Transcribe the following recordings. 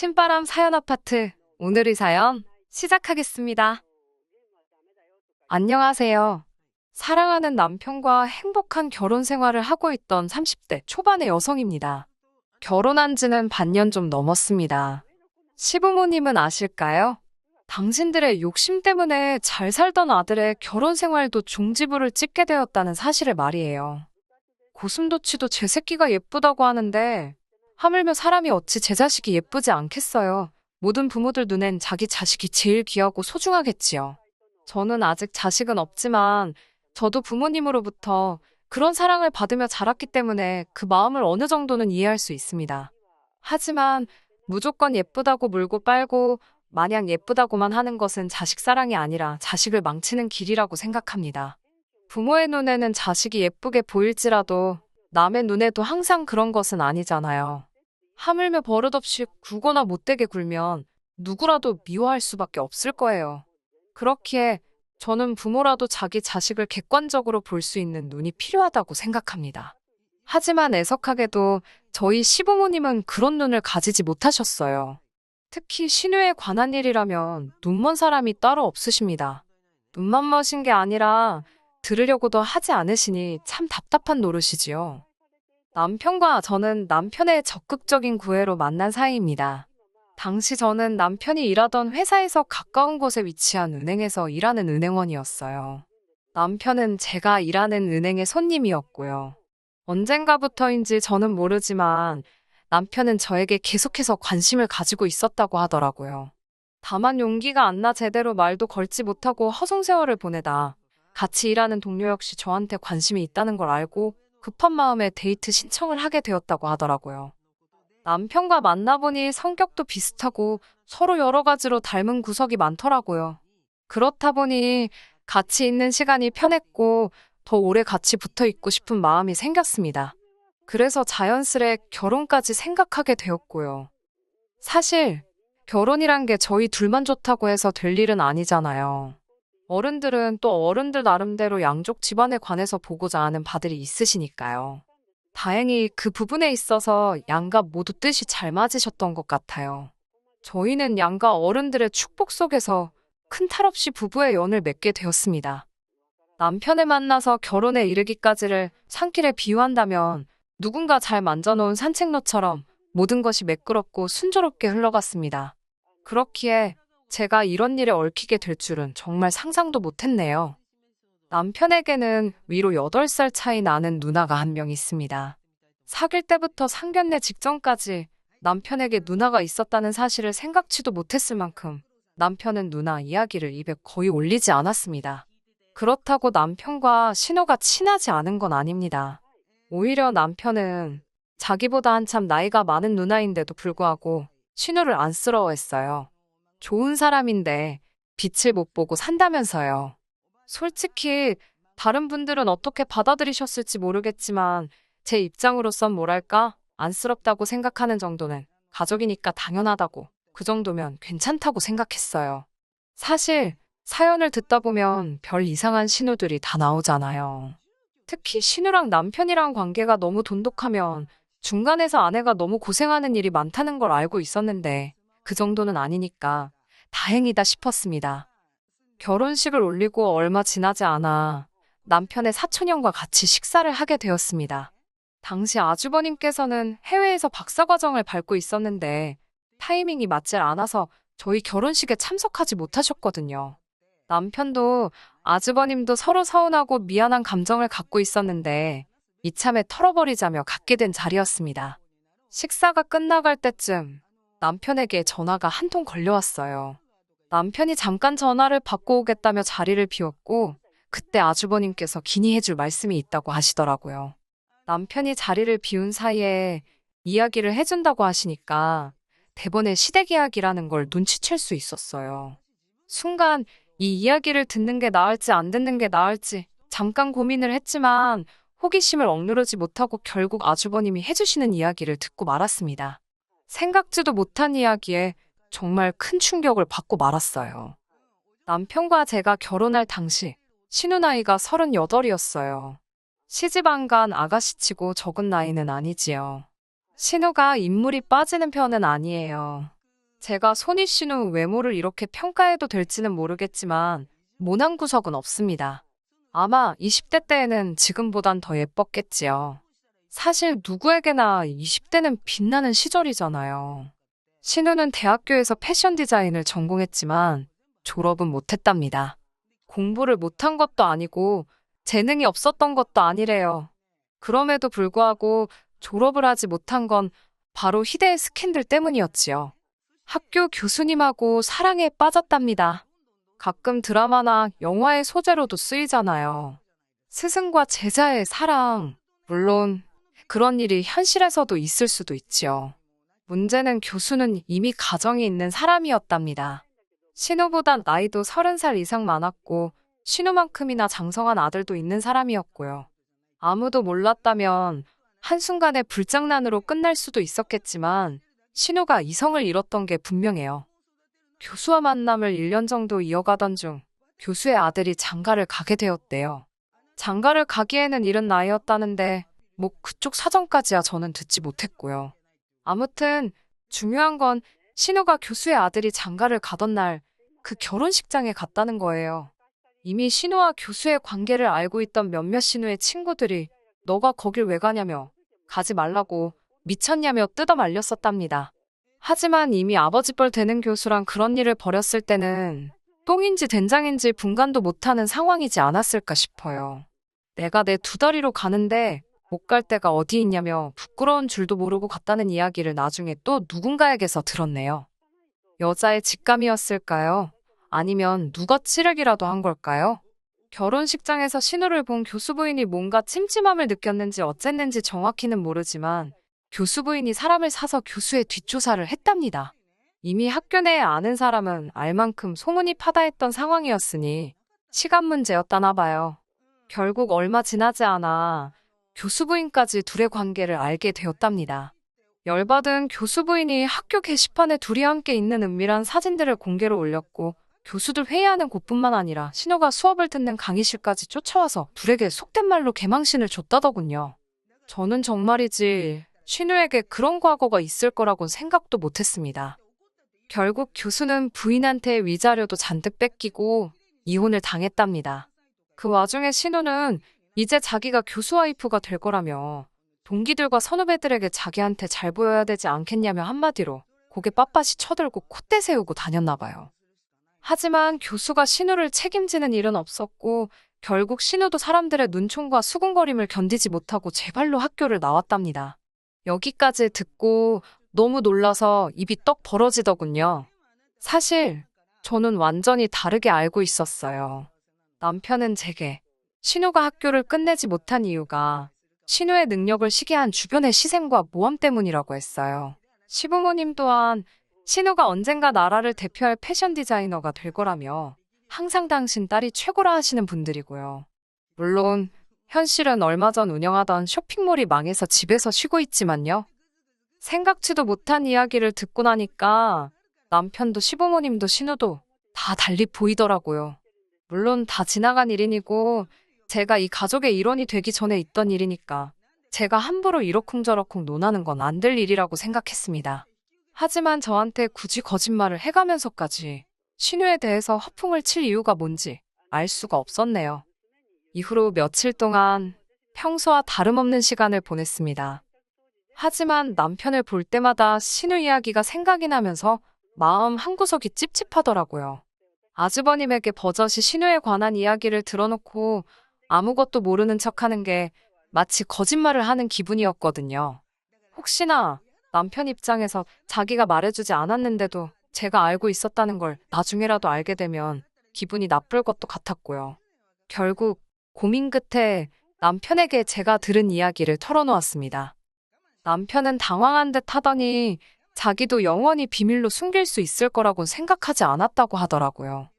신바람 사연 아파트, 오늘의 사연 시작하겠습니다. 안녕하세요. 사랑하는 남편과 행복한 결혼 생활을 하고 있던 30대 초반의 여성입니다. 결혼한 지는 반년 좀 넘었습니다. 시부모님은 아실까요? 당신들의 욕심 때문에 잘 살던 아들의 결혼 생활도 종지부를 찍게 되었다는 사실을 말이에요. 고슴도치도 제 새끼가 예쁘다고 하는데 하물며 사람이 어찌 제 자식이 예쁘지 않겠어요. 모든 부모들 눈엔 자기 자식이 제일 귀하고 소중하겠지요. 저는 아직 자식은 없지만 저도 부모님으로부터 그런 사랑을 받으며 자랐기 때문에 그 마음을 어느 정도는 이해할 수 있습니다. 하지만 무조건 예쁘다고 물고 빨고 마냥 예쁘다고만 하는 것은 자식 사랑이 아니라 자식을 망치는 길이라고 생각합니다. 부모의 눈에는 자식이 예쁘게 보일지라도 남의 눈에도 항상 그런 것은 아니잖아요. 하물며 버릇없이 굴거나 못되게 굴면 누구라도 미워할 수밖에 없을 거예요. 그렇기에 저는 부모라도 자기 자식을 객관적으로 볼 수 있는 눈이 필요하다고 생각합니다. 하지만 애석하게도 저희 시부모님은 그런 눈을 가지지 못하셨어요. 특히 신우에 관한 일이라면 눈먼 사람이 따로 없으십니다. 눈만 멋인 게 아니라 들으려고도 하지 않으시니 참 답답한 노릇이지요. 남편과 저는 남편의 적극적인 구애로 만난 사이입니다. 당시 저는 남편이 일하던 회사에서 가까운 곳에 위치한 은행에서 일하는 은행원이었어요. 남편은 제가 일하는 은행의 손님이었고요. 언젠가부터인지 저는 모르지만 남편은 저에게 계속해서 관심을 가지고 있었다고 하더라고요. 다만 용기가 안 나 제대로 말도 걸지 못하고 허송세월을 보내다 같이 일하는 동료 역시 저한테 관심이 있다는 걸 알고 급한 마음에 데이트 신청을 하게 되었다고 하더라고요. 남편과 만나보니 성격도 비슷하고 서로 여러 가지로 닮은 구석이 많더라고요. 그렇다 보니 같이 있는 시간이 편했고 더 오래 같이 붙어 있고 싶은 마음이 생겼습니다. 그래서 자연스레 결혼까지 생각하게 되었고요. 사실 결혼이란 게 저희 둘만 좋다고 해서 될 일은 아니잖아요. 어른들은 또 어른들 나름대로 양쪽 집안에 관해서 보고자 하는 바들이 있으시니까요. 다행히 그 부분에 있어서 양가 모두 뜻이 잘 맞으셨던 것 같아요. 저희는 양가 어른들의 축복 속에서 큰 탈 없이 부부의 연을 맺게 되었습니다. 남편을 만나서 결혼에 이르기까지를 산길에 비유한다면 누군가 잘 만져놓은 산책로처럼 모든 것이 매끄럽고 순조롭게 흘러갔습니다. 그렇기에 제가 이런 일에 얽히게 될 줄은 정말 상상도 못했네요. 남편에게는 위로 8살 차이 나는 누나가 한 명 있습니다. 사귈 때부터 상견례 직전까지 남편에게 누나가 있었다는 사실을 생각지도 못했을 만큼 남편은 누나 이야기를 입에 거의 올리지 않았습니다. 그렇다고 남편과 신우가 친하지 않은 건 아닙니다. 오히려 남편은 자기보다 한참 나이가 많은 누나인데도 불구하고 신우를 안쓰러워했어요. 좋은 사람인데 빛을 못 보고 산다면서요. 솔직히 다른 분들은 어떻게 받아들이셨을지 모르겠지만 제 입장으로선 뭐랄까 안쓰럽다고 생각하는 정도는 가족이니까 당연하다고 그 정도면 괜찮다고 생각했어요. 사실 사연을 듣다 보면 별 이상한 신호들이 다 나오잖아요. 특히 신우랑 남편이랑 관계가 너무 돈독하면 중간에서 아내가 너무 고생하는 일이 많다는 걸 알고 있었는데 그 정도는 아니니까 다행이다 싶었습니다. 결혼식을 올리고 얼마 지나지 않아 남편의 사촌형과 같이 식사를 하게 되었습니다. 당시 아주버님께서는 해외에서 박사과정을 밟고 있었는데 타이밍이 맞질 않아서 저희 결혼식에 참석하지 못하셨거든요. 남편도 아주버님도 서로 서운하고 미안한 감정을 갖고 있었는데 이참에 털어버리자며 갖게 된 자리였습니다. 식사가 끝나갈 때쯤 남편에게 전화가 한 통 걸려왔어요. 남편이 잠깐 전화를 받고 오겠다며 자리를 비웠고 그때 아주버님께서 기니해줄 말씀이 있다고 하시더라고요. 남편이 자리를 비운 사이에 이야기를 해준다고 하시니까 대본에 시댁 이야기라는 걸 눈치챌 수 있었어요. 순간 이 이야기를 듣는 게 나을지 안 듣는 게 나을지 잠깐 고민을 했지만 호기심을 억누르지 못하고 결국 아주버님이 해주시는 이야기를 듣고 말았습니다. 생각지도 못한 이야기에 정말 큰 충격을 받고 말았어요. 남편과 제가 결혼할 당시 신우 나이가 38이었어요. 시집 안 간 아가씨치고 적은 나이는 아니지요. 신우가 인물이 빠지는 편은 아니에요. 제가 손희 씨는 외모를 이렇게 평가해도 될지는 모르겠지만 모난 구석은 없습니다. 아마 20대 때에는 지금보단 더 예뻤겠지요. 사실 누구에게나 20대는 빛나는 시절이잖아요. 신우는 대학교에서 패션 디자인을 전공했지만 졸업은 못했답니다. 공부를 못한 것도 아니고 재능이 없었던 것도 아니래요. 그럼에도 불구하고 졸업을 하지 못한 건 바로 희대의 스캔들 때문이었지요. 학교 교수님하고 사랑에 빠졌답니다. 가끔 드라마나 영화의 소재로도 쓰이잖아요. 스승과 제자의 사랑. 물론 그런 일이 현실에서도 있을 수도 있지요. 문제는 교수는 이미 가정이 있는 사람이었답니다. 신우보다 나이도 30살 이상 많았고 신우만큼이나 장성한 아들도 있는 사람이었고요. 아무도 몰랐다면 한순간에 불장난으로 끝날 수도 있었겠지만 신우가 이성을 잃었던 게 분명해요. 교수와 만남을 1년 정도 이어가던 중 교수의 아들이 장가를 가게 되었대요. 장가를 가기에는 이른 나이였다는데 뭐 그쪽 사정까지야 저는 듣지 못했고요. 아무튼 중요한 건 신우가 교수의 아들이 장가를 가던 날 그 결혼식장에 갔다는 거예요. 이미 신우와 교수의 관계를 알고 있던 몇몇 신우의 친구들이 너가 거길 왜 가냐며 가지 말라고 미쳤냐며 뜯어 말렸었답니다. 하지만 이미 아버지뻘 되는 교수랑 그런 일을 벌였을 때는 똥인지 된장인지 분간도 못하는 상황이지 않았을까 싶어요. 내가 내 두 다리로 가는데 못 갈 데가 어디 있냐며 부끄러운 줄도 모르고 갔다는 이야기를 나중에 또 누군가에게서 들었네요. 여자의 직감이었을까요? 아니면 누가 찌르기라도 한 걸까요? 결혼식장에서 신우를 본 교수 부인이 뭔가 찜찜함을 느꼈는지 어쨌는지 정확히는 모르지만 교수 부인이 사람을 사서 교수의 뒷조사를 했답니다. 이미 학교 내에 아는 사람은 알 만큼 소문이 파다했던 상황이었으니 시간 문제였다나 봐요. 결국 얼마 지나지 않아 교수 부인까지 둘의 관계를 알게 되었답니다. 열받은 교수 부인이 학교 게시판에 둘이 함께 있는 은밀한 사진들을 공개로 올렸고 교수들 회의하는 곳뿐만 아니라 신우가 수업을 듣는 강의실까지 쫓아와서 둘에게 속된 말로 개망신을 줬다더군요. 저는 정말이지 신우에게 그런 과거가 있을 거라고는 생각도 못했습니다. 결국 교수는 부인한테 위자료도 잔뜩 뺏기고 이혼을 당했답니다. 그 와중에 신우는 이제 자기가 교수 와이프가 될 거라며 동기들과 선후배들에게 자기한테 잘 보여야 되지 않겠냐며 한마디로 고개 빳빳이 쳐들고 콧대 세우고 다녔나 봐요. 하지만 교수가 신우를 책임지는 일은 없었고 결국 신우도 사람들의 눈총과 수군거림을 견디지 못하고 제 발로 학교를 나왔답니다. 여기까지 듣고 너무 놀라서 입이 떡 벌어지더군요. 사실 저는 완전히 다르게 알고 있었어요. 남편은 제게 신우가 학교를 끝내지 못한 이유가 신우의 능력을 시기한 주변의 시샘과 모함 때문이라고 했어요. 시부모님 또한 신우가 언젠가 나라를 대표할 패션 디자이너가 될 거라며 항상 당신 딸이 최고라 하시는 분들이고요. 물론 현실은 얼마 전 운영하던 쇼핑몰이 망해서 집에서 쉬고 있지만요. 생각지도 못한 이야기를 듣고 나니까 남편도 시부모님도 신우도 다 달리 보이더라고요. 물론 다 지나간 일이고 제가 이 가족의 일원이 되기 전에 있던 일이니까 제가 함부로 이러쿵저러쿵 논하는 건 안 될 일이라고 생각했습니다. 하지만 저한테 굳이 거짓말을 해가면서까지 신우에 대해서 허풍을 칠 이유가 뭔지 알 수가 없었네요. 이후로 며칠 동안 평소와 다름없는 시간을 보냈습니다. 하지만 남편을 볼 때마다 신우 이야기가 생각이 나면서 마음 한구석이 찝찝하더라고요. 아주버님에게 버젓이 신우에 관한 이야기를 들어놓고 아무것도 모르는 척하는 게 마치 거짓말을 하는 기분이었거든요. 혹시나 남편 입장에서 자기가 말해주지 않았는데도 제가 알고 있었다는 걸 나중에라도 알게 되면 기분이 나쁠 것도 같았고요. 결국 고민 끝에 남편에게 제가 들은 이야기를 털어놓았습니다. 남편은 당황한 듯 하더니 자기도 영원히 비밀로 숨길 수 있을 거라고 생각하지 않았다고 하더라고요.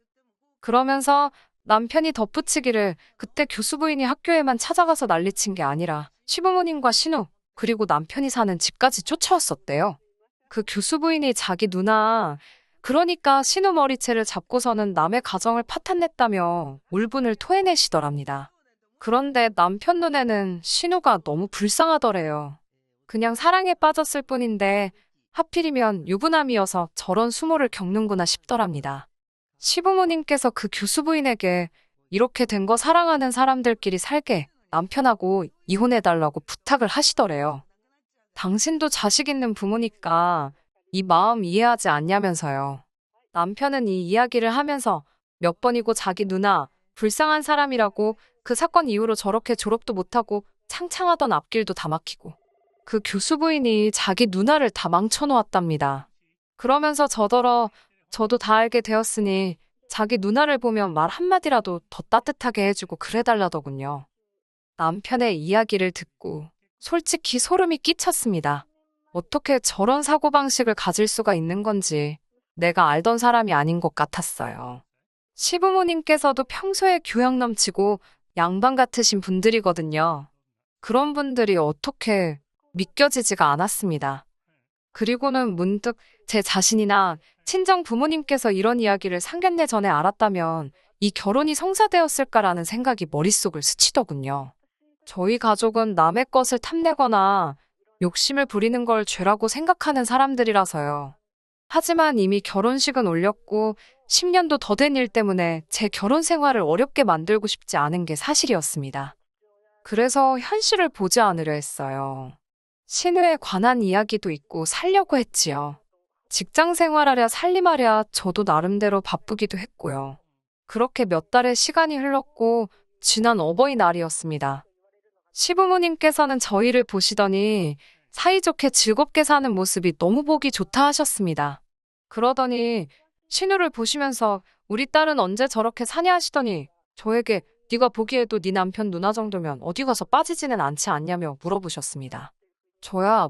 그러면서 남편이 덧붙이기를 그때 교수 부인이 학교에만 찾아가서 난리친 게 아니라 시부모님과 신우 그리고 남편이 사는 집까지 쫓아왔었대요. 그 교수 부인이 자기 누나, 그러니까 신우 머리채를 잡고서는 남의 가정을 파탄냈다며 울분을 토해내시더랍니다. 그런데 남편 눈에는 신우가 너무 불쌍하더래요. 그냥 사랑에 빠졌을 뿐인데 하필이면 유부남이어서 저런 수모를 겪는구나 싶더랍니다. 시부모님께서 그 교수 부인에게 이렇게 된 거 사랑하는 사람들끼리 살게 남편하고 이혼해달라고 부탁을 하시더래요. 당신도 자식 있는 부모니까 이 마음 이해하지 않냐면서요. 남편은 이 이야기를 하면서 몇 번이고 자기 누나 불쌍한 사람이라고 그 사건 이후로 저렇게 졸업도 못하고 창창하던 앞길도 다 막히고 그 교수 부인이 자기 누나를 다 망쳐놓았답니다. 그러면서 저더러 저도 다 알게 되었으니 자기 누나를 보면 말 한마디라도 더 따뜻하게 해주고 그래달라더군요. 남편의 이야기를 듣고 솔직히 소름이 끼쳤습니다. 어떻게 저런 사고방식을 가질 수가 있는 건지 내가 알던 사람이 아닌 것 같았어요. 시부모님께서도 평소에 교양 넘치고 양반 같으신 분들이거든요. 그런 분들이 어떻게 믿겨지지가 않았습니다. 그리고는 문득 제 자신이나 친정 부모님께서 이런 이야기를 상견례 전에 알았다면 이 결혼이 성사되었을까라는 생각이 머릿속을 스치더군요. 저희 가족은 남의 것을 탐내거나 욕심을 부리는 걸 죄라고 생각하는 사람들이라서요. 하지만 이미 결혼식은 올렸고 10년도 더 된 일 때문에 제 결혼 생활을 어렵게 만들고 싶지 않은 게 사실이었습니다. 그래서 현실을 보지 않으려 했어요. 신우에 관한 이야기도 있고 살려고 했지요. 직장 생활하랴 살림하랴 저도 나름대로 바쁘기도 했고요. 그렇게 몇 달의 시간이 흘렀고 지난 어버이날이었습니다. 시부모님께서는 저희를 보시더니 사이좋게 즐겁게 사는 모습이 너무 보기 좋다 하셨습니다. 그러더니 신우를 보시면서 우리 딸은 언제 저렇게 사냐 하시더니 저에게 네가 보기에도 네 남편 누나 정도면 어디 가서 빠지지는 않지 않냐며 물어보셨습니다. 저야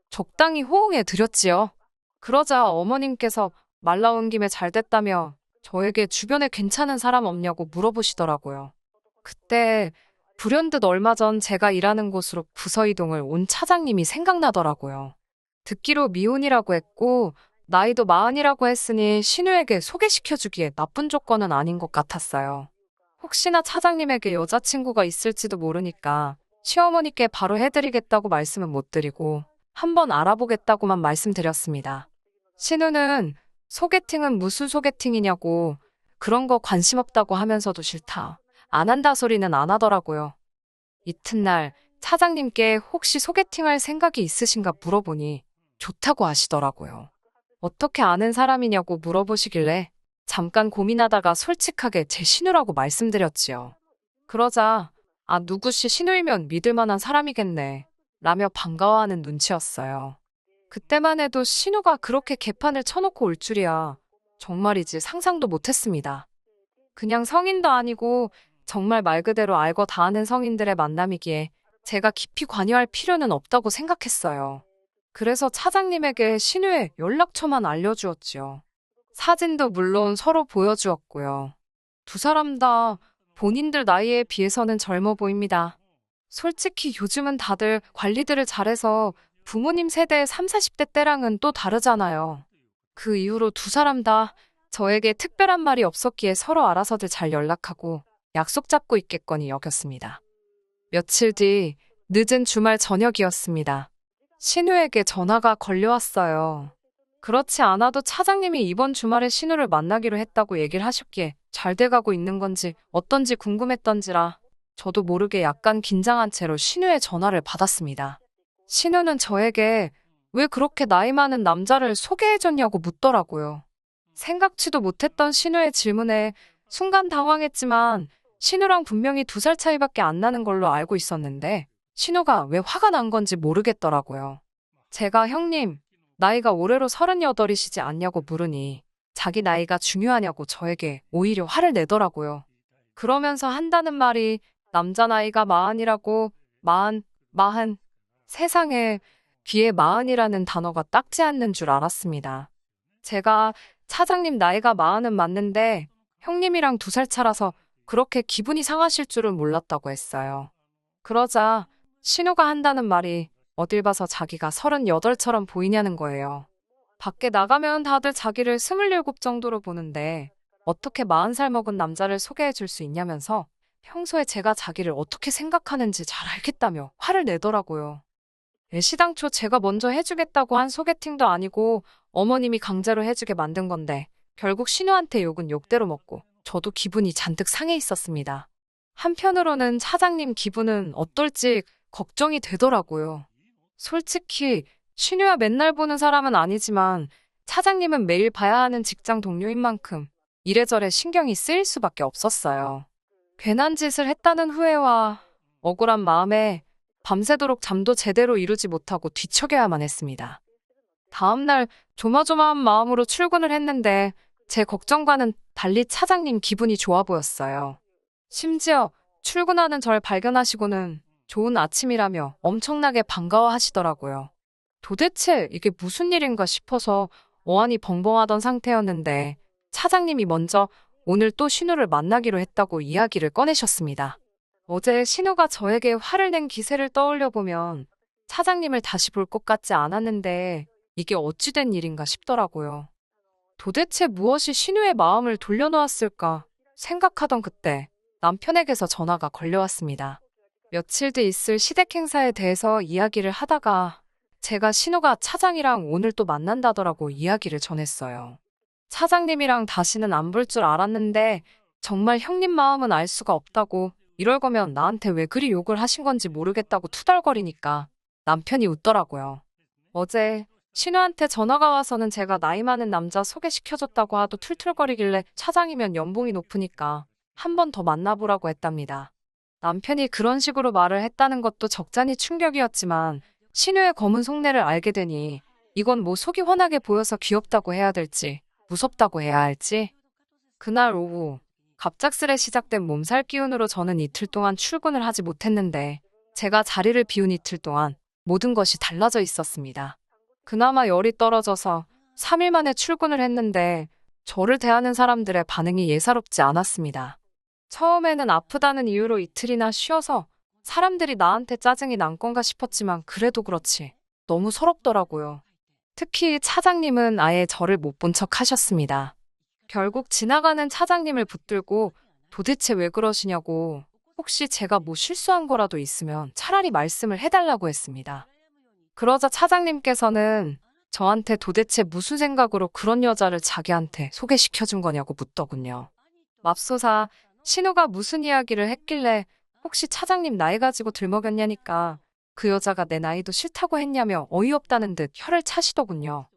적당히 호응해 드렸지요. 그러자 어머님께서 말 나온 김에 잘 됐다며 저에게 주변에 괜찮은 사람 없냐고 물어보시더라고요. 그때 불현듯 얼마 전 제가 일하는 곳으로 부서 이동을 온 차장님이 생각나더라고요. 듣기로 미혼이라고 했고 나이도 40이라고 했으니 신우에게 소개시켜주기에 나쁜 조건은 아닌 것 같았어요. 혹시나 차장님에게 여자친구가 있을지도 모르니까 시어머니께 바로 해드리겠다고 말씀은 못 드리고 한번 알아보겠다고만 말씀드렸습니다. 신우는 소개팅은 무슨 소개팅이냐고 그런 거 관심 없다고 하면서도 싫다, 안 한다 소리는 안 하더라고요. 이튿날 차장님께 혹시 소개팅할 생각이 있으신가 물어보니 좋다고 하시더라고요. 어떻게 아는 사람이냐고 물어보시길래 잠깐 고민하다가 솔직하게 제 신우라고 말씀드렸지요. 그러자 누구시 신우이면 믿을 만한 사람이겠네 라며 반가워하는 눈치였어요. 그때만 해도 신우가 그렇게 개판을 쳐놓고 올 줄이야 정말이지 상상도 못했습니다. 그냥 성인도 아니고 정말 말 그대로 알고 다 아는 성인들의 만남이기에 제가 깊이 관여할 필요는 없다고 생각했어요. 그래서 차장님에게 신우의 연락처만 알려주었지요. 사진도 물론 서로 보여주었고요. 두 사람 다 본인들 나이에 비해서는 젊어 보입니다. 솔직히 요즘은 다들 관리들을 잘해서 부모님 세대의 30, 40대 때랑은 또 다르잖아요. 그 이후로 두 사람 다 저에게 특별한 말이 없었기에 서로 알아서들 잘 연락하고 약속 잡고 있겠거니 여겼습니다. 며칠 뒤 늦은 주말 저녁이었습니다. 신우에게 전화가 걸려왔어요. 그렇지 않아도 차장님이 이번 주말에 신우를 만나기로 했다고 얘기를 하셨기에 잘 돼가고 있는 건지 어떤지 궁금했던지라 저도 모르게 약간 긴장한 채로 신우의 전화를 받았습니다. 신우는 저에게 왜 그렇게 나이 많은 남자를 소개해줬냐고 묻더라고요. 생각지도 못했던 신우의 질문에 순간 당황했지만 신우랑 분명히 2살 차이밖에 안 나는 걸로 알고 있었는데 신우가 왜 화가 난 건지 모르겠더라고요. 제가 형님, 나이가 올해로 38이시지 않냐고 물으니 자기 나이가 중요하냐고 저에게 오히려 화를 내더라고요. 그러면서 한다는 말이 남자 나이가 40이라고 마흔. 세상에 귀에 40이라는 단어가 닦지 않는 줄 알았습니다. 제가 차장님 나이가 40은 맞는데 형님이랑 2살 차라서 그렇게 기분이 상하실 줄은 몰랐다고 했어요. 그러자 신우가 한다는 말이 어딜 봐서 자기가 38처럼 보이냐는 거예요. 밖에 나가면 다들 자기를 27 정도로 보는데 어떻게 40살 먹은 남자를 소개해 줄 수 있냐면서 평소에 제가 자기를 어떻게 생각하는지 잘 알겠다며 화를 내더라고요. 애시당초 제가 먼저 해주겠다고 한 소개팅도 아니고 어머님이 강제로 해주게 만든 건데 결국 신우한테 욕은 욕대로 먹고 저도 기분이 잔뜩 상해 있었습니다. 한편으로는 차장님 기분은 어떨지 걱정이 되더라고요. 솔직히 신우야 맨날 보는 사람은 아니지만 차장님은 매일 봐야 하는 직장 동료인 만큼 이래저래 신경이 쓰일 수밖에 없었어요. 괜한 짓을 했다는 후회와 억울한 마음에 밤새도록 잠도 제대로 이루지 못하고 뒤척여야만 했습니다. 다음날 조마조마한 마음으로 출근을 했는데 제 걱정과는 달리 차장님 기분이 좋아 보였어요. 심지어 출근하는 절 발견하시고는 좋은 아침이라며 엄청나게 반가워하시더라고요. 도대체 이게 무슨 일인가 싶어서 어안이 벙벙하던 상태였는데 차장님이 먼저 오늘 또 신우를 만나기로 했다고 이야기를 꺼내셨습니다. 어제 신우가 저에게 화를 낸 기세를 떠올려 보면 차장님을 다시 볼 것 같지 않았는데 이게 어찌 된 일인가 싶더라고요. 도대체 무엇이 신우의 마음을 돌려놓았을까 생각하던 그때 남편에게서 전화가 걸려왔습니다. 며칠 뒤 있을 시댁 행사에 대해서 이야기를 하다가 제가 신우가 차장이랑 오늘 또 만난다더라고 이야기를 전했어요. 차장님이랑 다시는 안 볼 줄 알았는데 정말 형님 마음은 알 수가 없다고 이럴 거면 나한테 왜 그리 욕을 하신 건지 모르겠다고 투덜거리니까 남편이 웃더라고요. 어제 신우한테 전화가 와서는 제가 나이 많은 남자 소개시켜줬다고 하도 툴툴거리길래 차장이면 연봉이 높으니까 한 번 더 만나보라고 했답니다. 남편이 그런 식으로 말을 했다는 것도 적잖이 충격이었지만 신우의 검은 속내를 알게 되니 이건 뭐 속이 훤하게 보여서 귀엽다고 해야 될지 무섭다고 해야 할지. 그날 오후 갑작스레 시작된 몸살 기운으로 저는 이틀 동안 출근을 하지 못했는데 제가 자리를 비운 이틀 동안 모든 것이 달라져 있었습니다. 그나마 열이 떨어져서 3일 만에 출근을 했는데 저를 대하는 사람들의 반응이 예사롭지 않았습니다. 처음에는 아프다는 이유로 이틀이나 쉬어서 사람들이 나한테 짜증이 난 건가 싶었지만 그래도 그렇지 너무 서럽더라고요. 특히 차장님은 아예 저를 못 본 척 하셨습니다. 결국 지나가는 차장님을 붙들고 도대체 왜 그러시냐고 혹시 제가 뭐 실수한 거라도 있으면 차라리 말씀을 해달라고 했습니다. 그러자 차장님께서는 저한테 도대체 무슨 생각으로 그런 여자를 자기한테 소개시켜준 거냐고 묻더군요. 맙소사 신우가 무슨 이야기를 했길래 혹시 차장님 나이 가지고 들먹였냐니까 그 여자가 내 나이도 싫다고 했냐며 어이없다는 듯 혀를 차시더군요.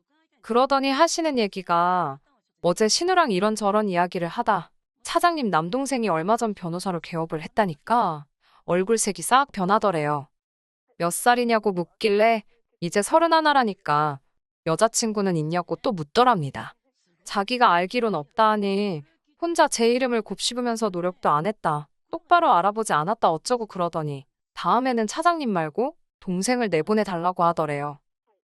그러더니 하시는 얘기가 어제 신우랑 이런저런 이야기를 하다 차장님 남동생이 얼마 전 변호사로 개업을 했다니까 얼굴색이 싹 변하더래요. 몇 살이냐고 묻길래 이제 31라니까 여자친구는 있냐고 또 묻더랍니다. 자기가 알기론 없다 하니 혼자 제 이름을 곱씹으면서 노력도 안 했다. 똑바로 알아보지 않았다 어쩌고 그러더니 다음에는 차장님 말고 동생을 내보내달라고 하더래요.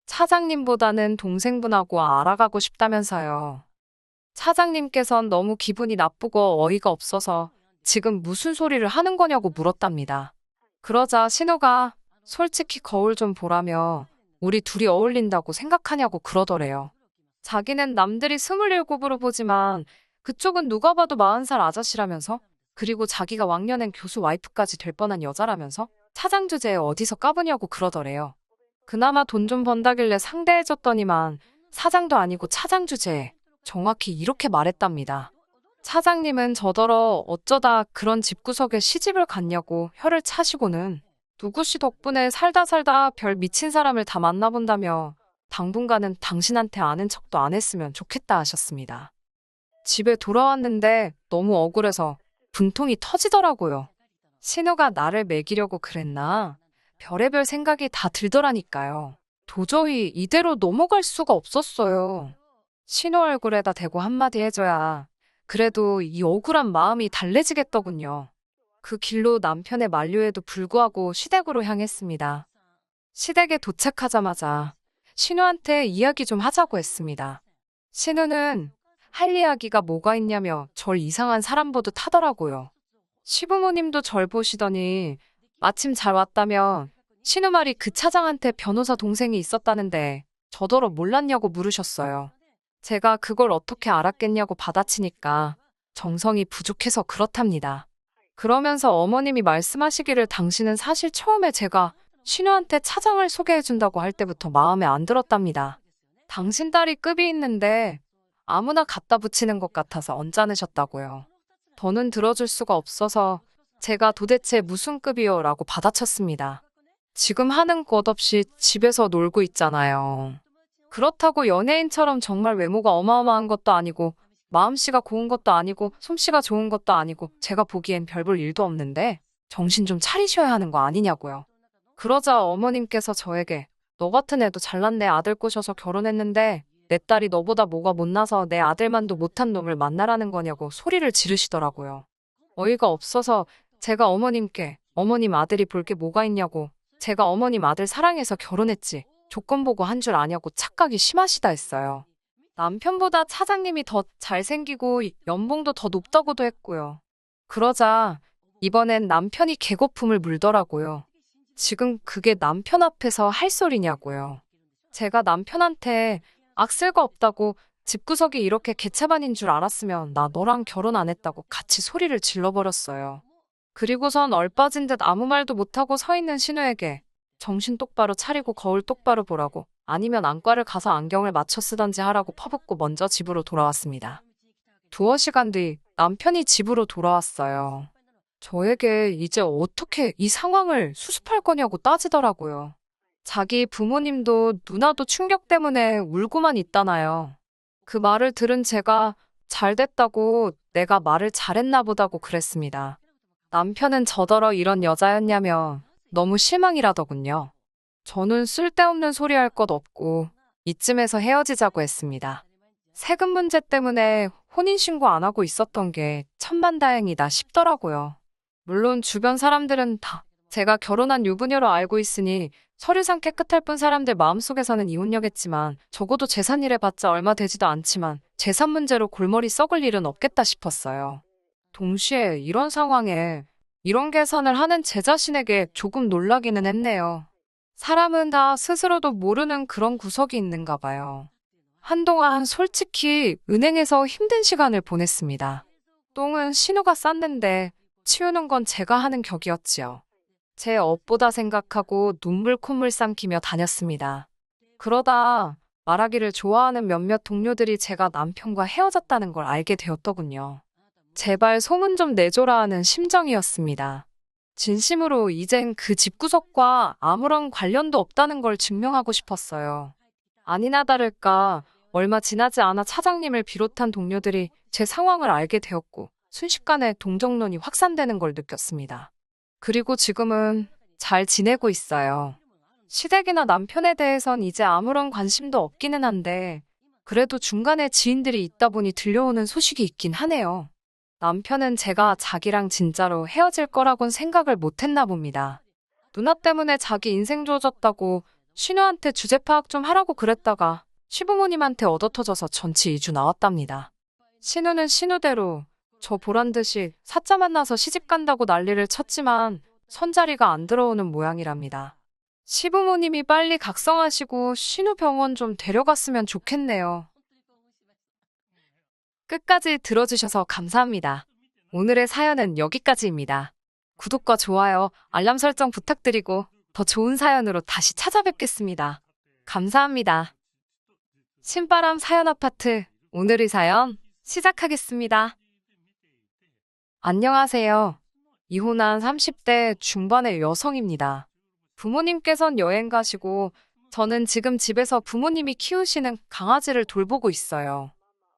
차장님보다는 동생분하고 알아가고 싶다면서요. 차장님께선 너무 기분이 나쁘고 어이가 없어서 지금 무슨 소리를 하는 거냐고 물었답니다. 그러자 신우가 솔직히 거울 좀 보라며 우리 둘이 어울린다고 생각하냐고 그러더래요. 자기는 남들이 27으로 보지만 그쪽은 누가 봐도 40살 아저씨라면서 그리고 자기가 왕년엔 교수 와이프까지 될 뻔한 여자라면서 차장 주제에 어디서 까부냐고 그러더래요. 그나마 돈 좀 번다길래 상대해줬더니만 사장도 아니고 차장 주제에 정확히 이렇게 말했답니다. 차장님은 저더러 어쩌다 그런 집구석에 시집을 갔냐고 혀를 차시고는 누구씨 덕분에 살다 별 미친 사람을 다 만나본다며 당분간은 당신한테 아는 척도 안 했으면 좋겠다 하셨습니다. 집에 돌아왔는데 너무 억울해서 분통이 터지더라고요. 신우가 나를 먹이려고 그랬나? 별의별 생각이 다 들더라니까요. 도저히 이대로 넘어갈 수가 없었어요. 신우 얼굴에다 대고 한마디 해줘야 그래도 이 억울한 마음이 달래지겠더군요. 그 길로 남편의 만류에도 불구하고 시댁으로 향했습니다. 시댁에 도착하자마자 신우한테 이야기 좀 하자고 했습니다. 신우는 할 이야기가 뭐가 있냐며 절 이상한 사람 보듯 하더라고요. 시부모님도 절 보시더니 마침 잘 왔다며 신우 말이 그 차장한테 변호사 동생이 있었다는데 저더러 몰랐냐고 물으셨어요. 제가 그걸 어떻게 알았겠냐고 받아치니까 정성이 부족해서 그렇답니다. 그러면서 어머님이 말씀하시기를 당신은 사실 처음에 제가 신우한테 차장을 소개해준다고 할 때부터 마음에 안 들었답니다. 당신 딸이 급이 있는데 아무나 갖다 붙이는 것 같아서 언짢으셨다고요. 더는 들어줄 수가 없어서 제가 도대체 무슨 급이요? 라고 받아쳤습니다. 지금 하는 것 없이 집에서 놀고 있잖아요. 그렇다고 연예인처럼 정말 외모가 어마어마한 것도 아니고 마음씨가 고운 것도 아니고 솜씨가 좋은 것도 아니고 제가 보기엔 별 볼 일도 없는데 정신 좀 차리셔야 하는 거 아니냐고요. 그러자 어머님께서 저에게 너 같은 애도 잘난 내 아들 꼬셔서 결혼했는데 내 딸이 너보다 뭐가 못나서 내 아들만도 못한 놈을 만나라는 거냐고 소리를 지르시더라고요. 어이가 없어서 제가 어머님께 어머님 아들이 볼 게 뭐가 있냐고 제가 어머님 아들 사랑해서 결혼했지 조건 보고 한 줄 아냐고 착각이 심하시다 했어요. 남편보다 차장님이 더 잘생기고 연봉도 더 높다고도 했고요. 그러자 이번엔 남편이 개거품을 물더라고요. 지금 그게 남편 앞에서 할 소리냐고요. 제가 남편한테 악쓸거 없다고 집구석이 이렇게 개차반인 줄 알았으면 나 너랑 결혼 안 했다고 같이 소리를 질러버렸어요. 그리고선 얼빠진 듯 아무 말도 못하고 서 있는 신우에게 정신 똑바로 차리고 거울 똑바로 보라고 아니면 안과를 가서 안경을 맞춰 쓰던지 하라고 퍼붓고 먼저 집으로 돌아왔습니다. 두어 시간 뒤 남편이 집으로 돌아왔어요. 저에게 이제 어떻게 이 상황을 수습할 거냐고 따지더라고요. 자기 부모님도 누나도 충격 때문에 울고만 있다나요. 그 말을 들은 제가 잘 됐다고 내가 말을 잘했나 보다고 그랬습니다. 남편은 저더러 이런 여자였냐며 너무 실망이라더군요. 저는 쓸데없는 소리 할 것 없고 이쯤에서 헤어지자고 했습니다. 세금 문제 때문에 혼인신고 안 하고 있었던 게 천만다행이다 싶더라고요. 물론 주변 사람들은 다 제가 결혼한 유부녀로 알고 있으니 서류상 깨끗할 뿐 사람들 마음속에서는 이혼녀겠지만 적어도 재산일 해봤자 얼마 되지도 않지만 재산 문제로 골머리 썩을 일은 없겠다 싶었어요. 동시에 이런 상황에 이런 계산을 하는 제 자신에게 조금 놀라기는 했네요. 사람은 다 스스로도 모르는 그런 구석이 있는가 봐요. 한동안 솔직히 은행에서 힘든 시간을 보냈습니다. 똥은 신우가 쌌는데 치우는 건 제가 하는 격이었지요. 제 업보다 생각하고 눈물 콧물 삼키며 다녔습니다. 그러다 말하기를 좋아하는 몇몇 동료들이 제가 남편과 헤어졌다는 걸 알게 되었더군요. 제발 소문 좀 내줘라 하는 심정이었습니다. 진심으로 이젠 그 집구석과 아무런 관련도 없다는 걸 증명하고 싶었어요. 아니나 다를까 얼마 지나지 않아 차장님을 비롯한 동료들이 제 상황을 알게 되었고 순식간에 동정론이 확산되는 걸 느꼈습니다. 그리고 지금은 잘 지내고 있어요. 시댁이나 남편에 대해선 이제 아무런 관심도 없기는 한데 그래도 중간에 지인들이 있다 보니 들려오는 소식이 있긴 하네요. 남편은 제가 자기랑 진짜로 헤어질 거라곤 생각을 못했나 봅니다. 누나 때문에 자기 인생 조졌다고 신우한테 주제 파악 좀 하라고 그랬다가 시부모님한테 얻어터져서 전치 2주 나왔답니다. 신우는 신우대로 저 보란 듯이 사짜 만나서 시집 간다고 난리를 쳤지만 손자리가 안 들어오는 모양이랍니다. 시부모님이 빨리 각성하시고 신우 병원 좀 데려갔으면 좋겠네요. 끝까지 들어주셔서 감사합니다. 오늘의 사연은 여기까지입니다. 구독과 좋아요, 알람 설정 부탁드리고 더 좋은 사연으로 다시 찾아뵙겠습니다. 감사합니다. 신바람 사연 아파트 오늘의 사연 시작하겠습니다. 안녕하세요. 이혼한 30대 중반의 여성입니다. 부모님께선 여행 가시고 저는 지금 집에서 부모님이 키우시는 강아지를 돌보고 있어요.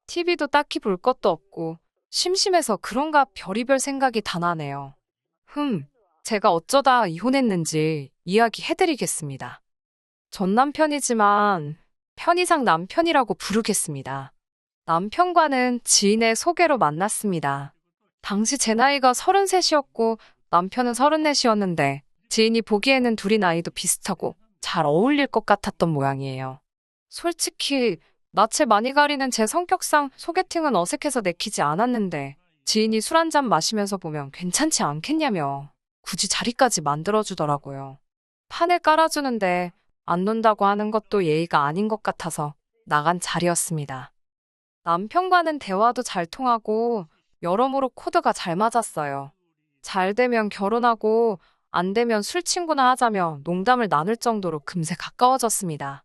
TV도 딱히 볼 것도 없고 심심해서 그런가 별의별 생각이 다 나네요. 제가 어쩌다 이혼했는지 이야기해드리겠습니다. 전 남편이지만 편의상 남편이라고 부르겠습니다. 남편과는 지인의 소개로 만났습니다. 당시 제 나이가 33이었고 남편은 34이었는데 지인이 보기에는 둘이 나이도 비슷하고 잘 어울릴 것 같았던 모양이에요. 솔직히 낯을 많이 가리는 제 성격상 소개팅은 어색해서 내키지 않았는데 지인이 술 한잔 마시면서 보면 괜찮지 않겠냐며 굳이 자리까지 만들어주더라고요. 판을 깔아주는데 안 논다고 하는 것도 예의가 아닌 것 같아서 나간 자리였습니다. 남편과는 대화도 잘 통하고 여러모로 코드가 잘 맞았어요. 잘 되면 결혼하고 안 되면 술 친구나 하자며 농담을 나눌 정도로 금세 가까워졌습니다.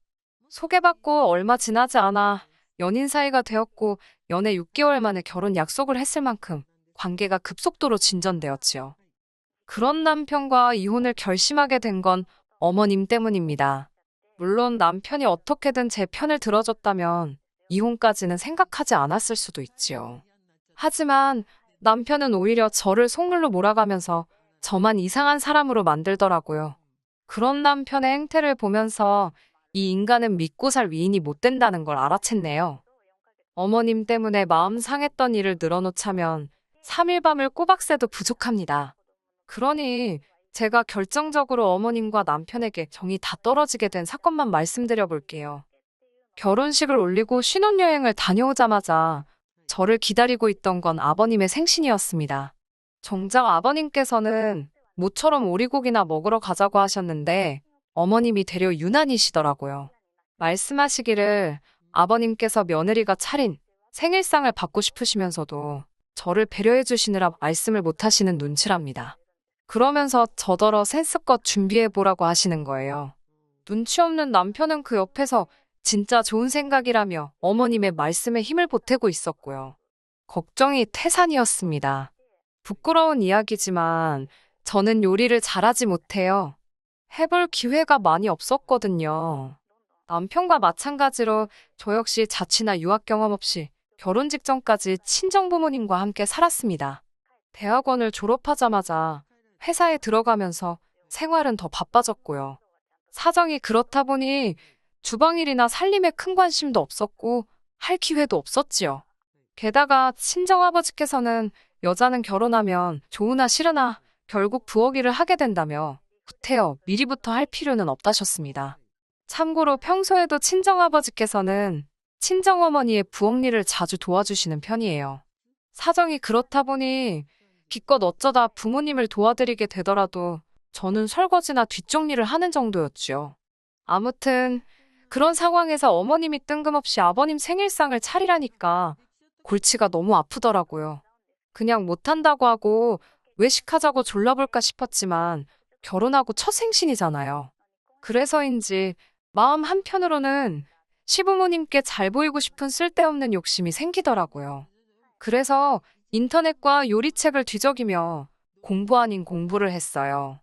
소개받고 얼마 지나지 않아 연인 사이가 되었고 연애 6개월 만에 결혼 약속을 했을 만큼 관계가 급속도로 진전되었지요. 그런 남편과 이혼을 결심하게 된 건 어머님 때문입니다. 물론 남편이 어떻게든 제 편을 들어줬다면 이혼까지는 생각하지 않았을 수도 있지요. 하지만 남편은 오히려 저를 속물로 몰아가면서 저만 이상한 사람으로 만들더라고요. 그런 남편의 행태를 보면서 이 인간은 믿고 살 위인이 못 된다는 걸 알아챘네요. 어머님 때문에 마음 상했던 일을 늘어놓자면 3일 밤을 꼬박 새도 부족합니다. 그러니 제가 결정적으로 어머님과 남편에게 정이 다 떨어지게 된 사건만 말씀드려 볼게요. 결혼식을 올리고 신혼여행을 다녀오자마자 저를 기다리고 있던 건 아버님의 생신이었습니다. 정작 아버님께서는 모처럼 오리고기나 먹으러 가자고 하셨는데 어머님이 되려 유난이시더라고요. 말씀하시기를 아버님께서 며느리가 차린 생일상을 받고 싶으시면서도 저를 배려해 주시느라 말씀을 못 하시는 눈치랍니다. 그러면서 저더러 센스껏 준비해보라고 하시는 거예요. 눈치 없는 남편은 그 옆에서 진짜 좋은 생각이라며 어머님의 말씀에 힘을 보태고 있었고요. 걱정이 태산이었습니다. 부끄러운 이야기지만 저는 요리를 잘하지 못해요. 해볼 기회가 많이 없었거든요. 남편과 마찬가지로 저 역시 자취나 유학 경험 없이 결혼 직전까지 친정부모님과 함께 살았습니다. 대학원을 졸업하자마자 회사에 들어가면서 생활은 더 바빠졌고요. 사정이 그렇다 보니 주방일이나 살림에 큰 관심도 없었고 할 기회도 없었지요. 게다가 친정아버지께서는 여자는 결혼하면 좋으나 싫으나 결국 부엌 일을 하게 된다며 구태여 미리부터 할 필요는 없다셨습니다. 참고로 평소에도 친정아버지께서는 친정어머니의 부엌 일을 자주 도와주시는 편이에요. 사정이 그렇다 보니 기껏 어쩌다 부모님을 도와드리게 되더라도 저는 설거지나 뒷정리를 하는 정도였지요. 아무튼 그런 상황에서 어머님이 뜬금없이 아버님 생일상을 차리라니까 골치가 너무 아프더라고요. 그냥 못한다고 하고 외식하자고 졸라볼까 싶었지만 결혼하고 첫 생신이잖아요. 그래서인지 마음 한편으로는 시부모님께 잘 보이고 싶은 쓸데없는 욕심이 생기더라고요. 그래서 인터넷과 요리책을 뒤적이며 공부 아닌 공부를 했어요.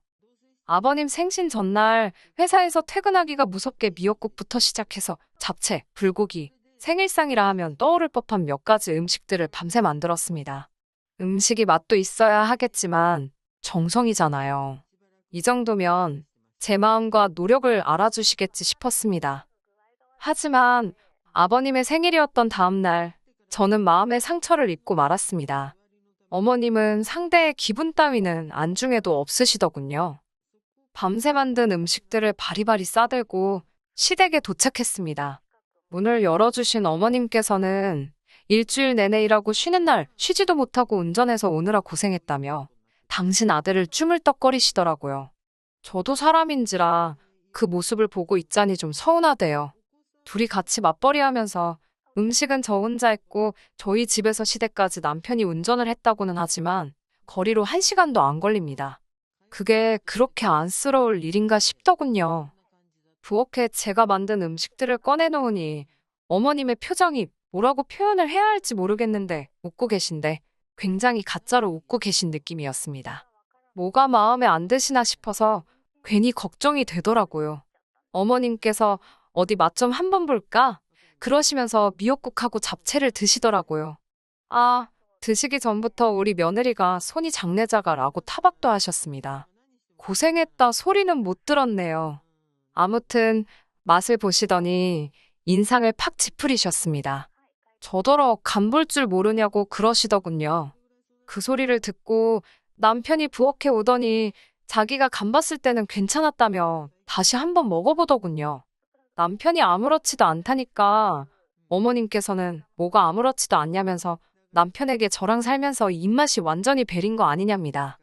아버님 생신 전날 회사에서 퇴근하기가 무섭게 미역국부터 시작해서 잡채, 불고기, 생일상이라 하면 떠오를 법한 몇 가지 음식들을 밤새 만들었습니다. 음식이 맛도 있어야 하겠지만 정성이잖아요. 이 정도면 제 마음과 노력을 알아주시겠지 싶었습니다. 하지만 아버님의 생일이었던 다음날 저는 마음의 상처를 입고 말았습니다. 어머님은 상대의 기분 따위는 안중에도 없으시더군요. 밤새 만든 음식들을 바리바리 싸들고 시댁에 도착했습니다. 문을 열어주신 어머님께서는 일주일 내내 일하고 쉬는 날 쉬지도 못하고 운전해서 오느라 고생했다며 당신 아들을 쭈물떡거리시더라고요. 저도 사람인지라 그 모습을 보고 있자니 좀 서운하대요. 둘이 같이 맞벌이하면서 음식은 저 혼자 했고 저희 집에서 시댁까지 남편이 운전을 했다고는 하지만 거리로 1시간도 안 걸립니다. 그게 그렇게 안쓰러울 일인가 싶더군요. 부엌에 제가 만든 음식들을 꺼내놓으니 어머님의 표정이 뭐라고 표현을 해야 할지 모르겠는데 웃고 계신데 굉장히 가짜로 웃고 계신 느낌이었습니다. 뭐가 마음에 안 드시나 싶어서 괜히 걱정이 되더라고요. 어머님께서 어디 맛 좀 한번 볼까? 그러시면서 미역국하고 잡채를 드시더라고요. 아, 드시기 전부터 우리 며느리가 손이 장내자가라고 타박도 하셨습니다. 고생했다 소리는 못 들었네요. 아무튼 맛을 보시더니 인상을 팍 찌푸리셨습니다. 저더러 간 볼 줄 모르냐고 그러시더군요. 그 소리를 듣고 남편이 부엌에 오더니 자기가 간 봤을 때는 괜찮았다며 다시 한번 먹어보더군요. 남편이 아무렇지도 않다니까 어머님께서는 뭐가 아무렇지도 않냐면서 남편에게 저랑 살면서 입맛이 완전히 배린 거 아니냐입니다.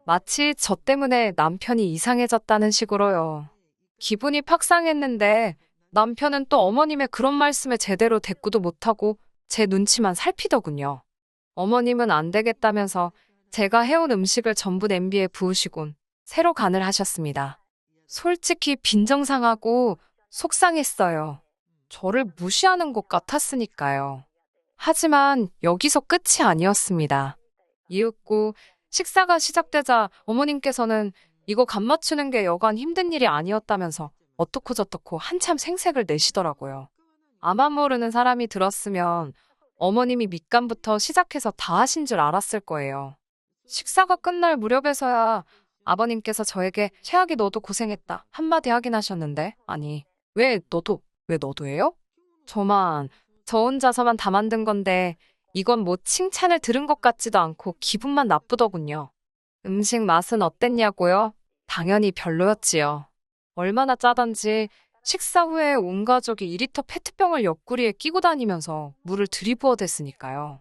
마치 저 때문에 남편이 이상해졌다는 식으로요. 기분이 팍 상했는데 남편은 또 어머님의 그런 말씀에 제대로 대꾸도 못하고 제 눈치만 살피더군요. 어머님은 안 되겠다면서 제가 해온 음식을 전부 냄비에 부으시곤 새로 간을 하셨습니다. 솔직히 빈정상하고 속상했어요. 저를 무시하는 것 같았으니까요. 하지만 여기서 끝이 아니었습니다. 이윽고 식사가 시작되자 어머님께서는 이거 간 맞추는 게 여간 힘든 일이 아니었다면서 어떻고 저떻고 한참 생색을 내시더라고요. 아마 모르는 사람이 들었으면 어머님이 밑간부터 시작해서 다 하신 줄 알았을 거예요. 식사가 끝날 무렵에서야 아버님께서 저에게 최악이 너도 고생했다 한마디 하긴 하셨는데 아니 왜 너도예요? 저 혼자서만 다 만든 건데 이건 뭐 칭찬을 들은 것 같지도 않고 기분만 나쁘더군요. 음식 맛은 어땠냐고요? 당연히 별로였지요. 얼마나 짜던지 식사 후에 온 가족이 2리터 페트병을 옆구리에 끼고 다니면서 물을 들이부어댔으니까요.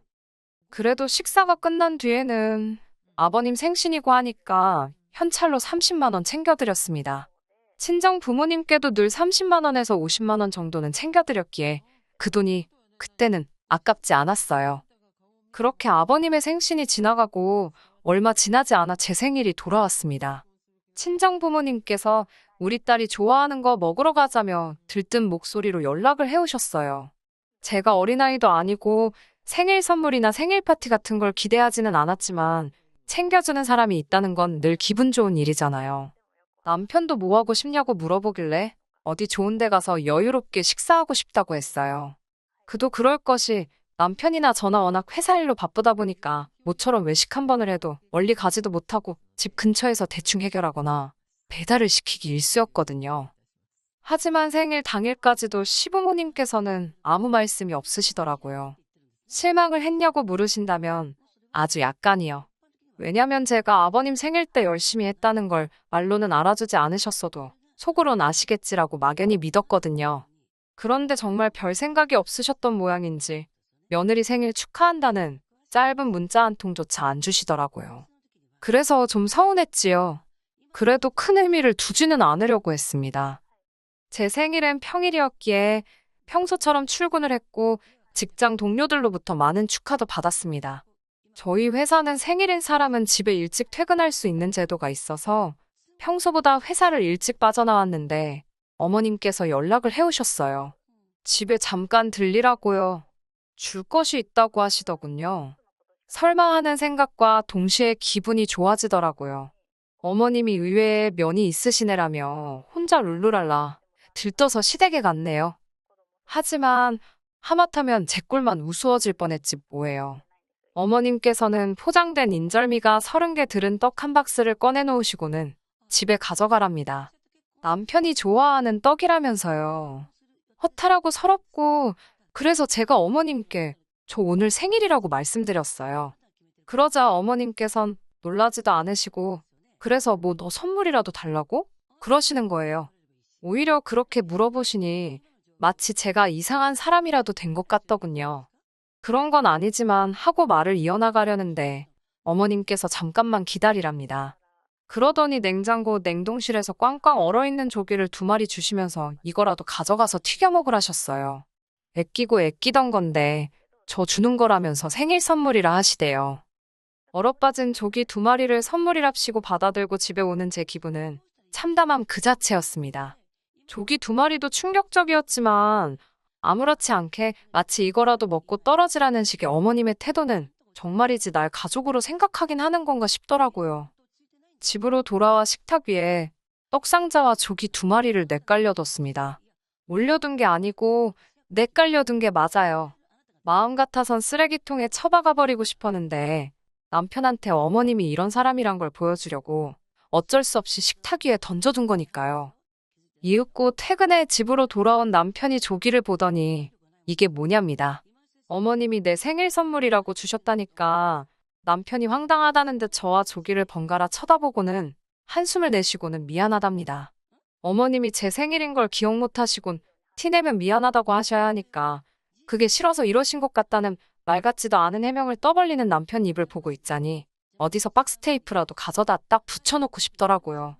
그래도 식사가 끝난 뒤에는 아버님 생신이고 하니까 현찰로 30만 원 챙겨드렸습니다. 친정 부모님께도 늘 30만 원에서 50만 원 정도는 챙겨드렸기에 그 돈이 그때는 아깝지 않았어요. 그렇게 아버님의 생신이 지나가고 얼마 지나지 않아 제 생일이 돌아왔습니다. 친정 부모님께서 우리 딸이 좋아하는 거 먹으러 가자며 들뜬 목소리로 연락을 해오셨어요. 제가 어린아이도 아니고 생일 선물이나 생일 파티 같은 걸 기대하지는 않았지만 챙겨주는 사람이 있다는 건 늘 기분 좋은 일이잖아요. 남편도 뭐 하고 싶냐고 물어보길래 어디 좋은 데 가서 여유롭게 식사하고 싶다고 했어요. 그도 그럴 것이 남편이나 저나 워낙 회사 일로 바쁘다 보니까 모처럼 외식 한 번을 해도 멀리 가지도 못하고 집 근처에서 대충 해결하거나 배달을 시키기 일쑤였거든요. 하지만 생일 당일까지도 시부모님께서는 아무 말씀이 없으시더라고요. 실망을 했냐고 물으신다면 아주 약간이요. 왜냐면 제가 아버님 생일 때 열심히 했다는 걸 말로는 알아주지 않으셨어도 속으론 아시겠지라고 막연히 믿었거든요. 그런데 정말 별 생각이 없으셨던 모양인지 며느리 생일 축하한다는 짧은 문자 한 통조차 안 주시더라고요. 그래서 좀 서운했지요. 그래도 큰 의미를 두지는 않으려고 했습니다. 제 생일은 평일이었기에 평소처럼 출근을 했고 직장 동료들로부터 많은 축하도 받았습니다. 저희 회사는 생일인 사람은 집에 일찍 퇴근할 수 있는 제도가 있어서 평소보다 회사를 일찍 빠져나왔는데 어머님께서 연락을 해오셨어요. 집에 잠깐 들리라고요. 줄 것이 있다고 하시더군요. 설마 하는 생각과 동시에 기분이 좋아지더라고요. 어머님이 의외에 면이 있으시네라며 혼자 룰루랄라 들떠서 시댁에 갔네요. 하지만 하마터면 제 꼴만 우스워질 뻔했지 뭐예요. 어머님께서는 포장된 인절미가 30개 들은 떡 한 박스를 꺼내놓으시고는 집에 가져가랍니다. 남편이 좋아하는 떡이라면서요. 허탈하고 서럽고 그래서 제가 어머님께 저 오늘 생일이라고 말씀드렸어요. 그러자 어머님께선 놀라지도 않으시고 그래서 뭐 너 선물이라도 달라고? 그러시는 거예요. 오히려 그렇게 물어보시니 마치 제가 이상한 사람이라도 된 것 같더군요. 그런 건 아니지만 하고 말을 이어나가려는데 어머님께서 잠깐만 기다리랍니다. 그러더니 냉장고 냉동실에서 꽝꽝 얼어있는 조기를 2마리 주시면서 이거라도 가져가서 튀겨 먹으라셨어요. 애끼고 애끼던 건데 저 주는 거라면서 생일 선물이라 하시대요. 얼어빠진 조기 2마리를 선물이랍시고 받아들고 집에 오는 제 기분은 참담함 그 자체였습니다. 조기 2마리도 충격적이었지만 아무렇지 않게 마치 이거라도 먹고 떨어지라는 식의 어머님의 태도는 정말이지 날 가족으로 생각하긴 하는 건가 싶더라고요. 집으로 돌아와 식탁 위에 떡상자와 조기 2마리를 내깔려뒀습니다. 올려둔 게 아니고 내깔려둔 게 맞아요. 마음 같아선 쓰레기통에 처박아 버리고 싶었는데 남편한테 어머님이 이런 사람이란 걸 보여주려고 어쩔 수 없이 식탁 위에 던져둔 거니까요. 이윽고 퇴근해 집으로 돌아온 남편이 조기를 보더니 이게 뭐냐입니다. 어머님이 내 생일 선물이라고 주셨다니까 남편이 황당하다는 듯 저와 조기를 번갈아 쳐다보고는 한숨을 내쉬고는 미안하답니다. 어머님이 제 생일인 걸 기억 못하시곤 티내면 미안하다고 하셔야 하니까 그게 싫어서 이러신 것 같다는 말 같지도 않은 해명을 떠벌리는 남편 입을 보고 있자니 어디서 박스 테이프라도 가져다 딱 붙여놓고 싶더라고요.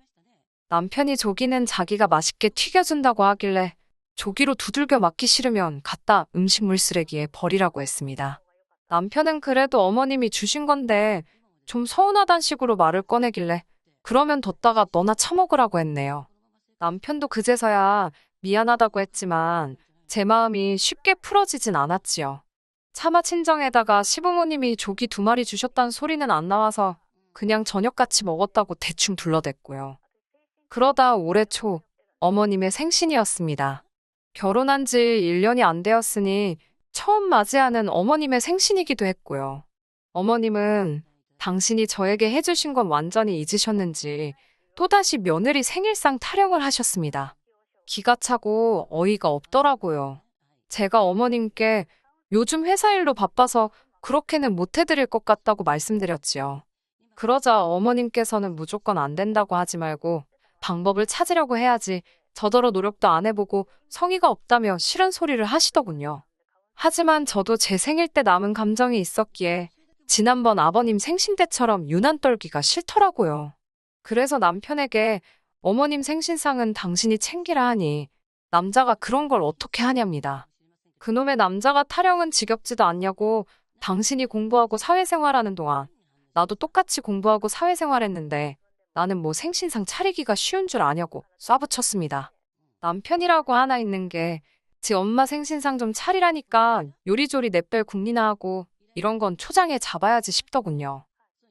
남편이 조기는 자기가 맛있게 튀겨준다고 하길래 조기로 두들겨 맞기 싫으면 갖다 음식물 쓰레기에 버리라고 했습니다. 남편은 그래도 어머님이 주신 건데 좀 서운하단 식으로 말을 꺼내길래 그러면 뒀다가 너나 처먹으라고 했네요. 남편도 그제서야 미안하다고 했지만 제 마음이 쉽게 풀어지진 않았지요. 차마 친정에다가 시부모님이 조기 2마리 주셨다는 소리는 안 나와서 그냥 저녁같이 먹었다고 대충 둘러댔고요. 그러다 올해 초 어머님의 생신이었습니다. 결혼한 지 1년이 안 되었으니 처음 맞이하는 어머님의 생신이기도 했고요. 어머님은 당신이 저에게 해주신 건 완전히 잊으셨는지 또다시 며느리 생일상 타령을 하셨습니다. 기가 차고 어이가 없더라고요. 제가 어머님께 요즘 회사 일로 바빠서 그렇게는 못 해드릴 것 같다고 말씀드렸지요. 그러자 어머님께서는 무조건 안 된다고 하지 말고 방법을 찾으려고 해야지 저더러 노력도 안 해보고 성의가 없다며 싫은 소리를 하시더군요. 하지만 저도 제 생일 때 남은 감정이 있었기에 지난번 아버님 생신 때처럼 유난 떨기가 싫더라고요. 그래서 남편에게 어머님 생신상은 당신이 챙기라 하니 남자가 그런 걸 어떻게 하냐입니다. 그놈의 남자가 타령은 지겹지도 않냐고 당신이 공부하고 사회생활하는 동안 나도 똑같이 공부하고 사회생활했는데 나는 뭐 생신상 차리기가 쉬운 줄 아냐고 쏴붙였습니다. 남편이라고 하나 있는 게 지 엄마 생신상 좀 차리라니까 요리조리 내뺄 궁리나 하고 이런 건 초장에 잡아야지 싶더군요.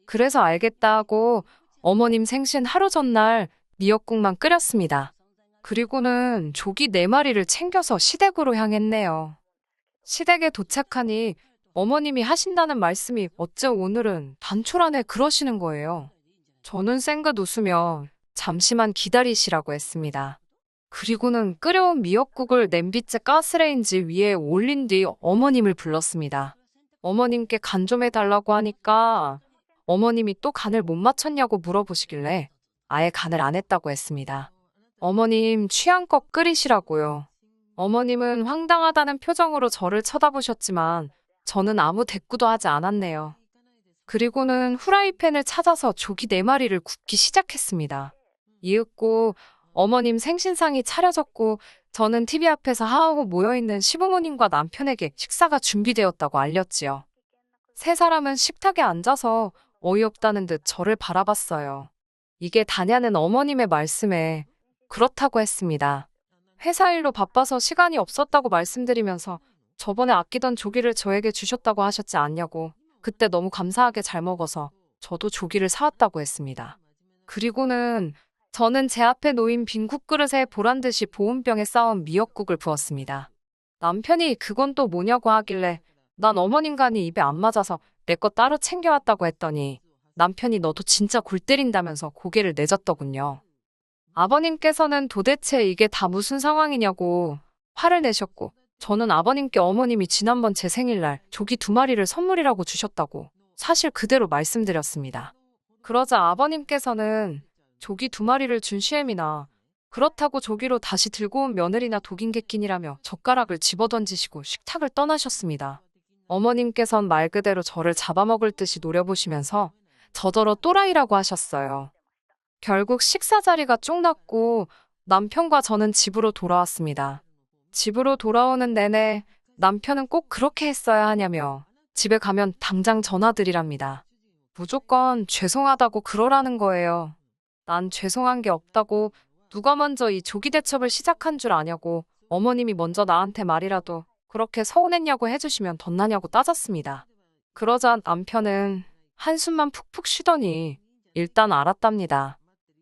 그래서 알겠다 하고 어머님 생신 하루 전날 미역국만 끓였습니다. 그리고는 조기 4마리를 챙겨서 시댁으로 향했네요. 시댁에 도착하니 어머님이 하신다는 말씀이 어째 오늘은 단촐 안에 그러시는 거예요. 저는 쌩긋 웃으며 잠시만 기다리시라고 했습니다. 그리고는 끓여온 미역국을 냄비째 가스레인지 위에 올린 뒤 어머님을 불렀습니다. 어머님께 간 좀 해달라고 하니까 어머님이 또 간을 못 맞췄냐고 물어보시길래 아예 간을 안 했다고 했습니다. 어머님 취향껏 끓이시라고요. 어머님은 황당하다는 표정으로 저를 쳐다보셨지만 저는 아무 대꾸도 하지 않았네요. 그리고는 후라이팬을 찾아서 조기 4마리를 굽기 시작했습니다. 이윽고 어머님 생신상이 차려졌고 저는 TV 앞에서 하하호 모여있는 시부모님과 남편에게 식사가 준비되었다고 알렸지요. 세 사람은 식탁에 앉아서 어이없다는 듯 저를 바라봤어요. 이게 다냐는 어머님의 말씀에 그렇다고 했습니다. 회사 일로 바빠서 시간이 없었다고 말씀드리면서 저번에 아끼던 조기를 저에게 주셨다고 하셨지 않냐고 그때 너무 감사하게 잘 먹어서 저도 조기를 사왔다고 했습니다. 그리고는 저는 제 앞에 놓인 빈 국그릇에 보란듯이 보온병에 쌓은 미역국을 부었습니다. 남편이 그건 또 뭐냐고 하길래 난 어머님 간이 입에 안 맞아서 내 거 따로 챙겨왔다고 했더니 남편이 너도 진짜 골 때린다면서 고개를 내젓더군요. 아버님께서는 도대체 이게 다 무슨 상황이냐고 화를 내셨고 저는 아버님께 어머님이 지난번 제 생일날 조기 2마리를 선물이라고 주셨다고 사실 그대로 말씀드렸습니다. 그러자 아버님께서는 조기 2마리를 준 시엠이나 그렇다고 조기로 다시 들고 온 며느리나 독인 객긴이라며 젓가락을 집어던지시고 식탁을 떠나셨습니다. 어머님께선 말 그대로 저를 잡아먹을 듯이 노려보시면서 저더러 또라이라고 하셨어요. 결국 식사 자리가 쭉 났고 남편과 저는 집으로 돌아왔습니다. 집으로 돌아오는 내내 남편은 꼭 그렇게 했어야 하냐며 집에 가면 당장 전화드리랍니다. 무조건 죄송하다고 그러라는 거예요. 난 죄송한 게 없다고 누가 먼저 이 조기 대첩을 시작한 줄 아냐고 어머님이 먼저 나한테 말이라도 그렇게 서운했냐고 해주시면 덧나냐고 따졌습니다. 그러자 남편은 한숨만 푹푹 쉬더니 일단 알았답니다.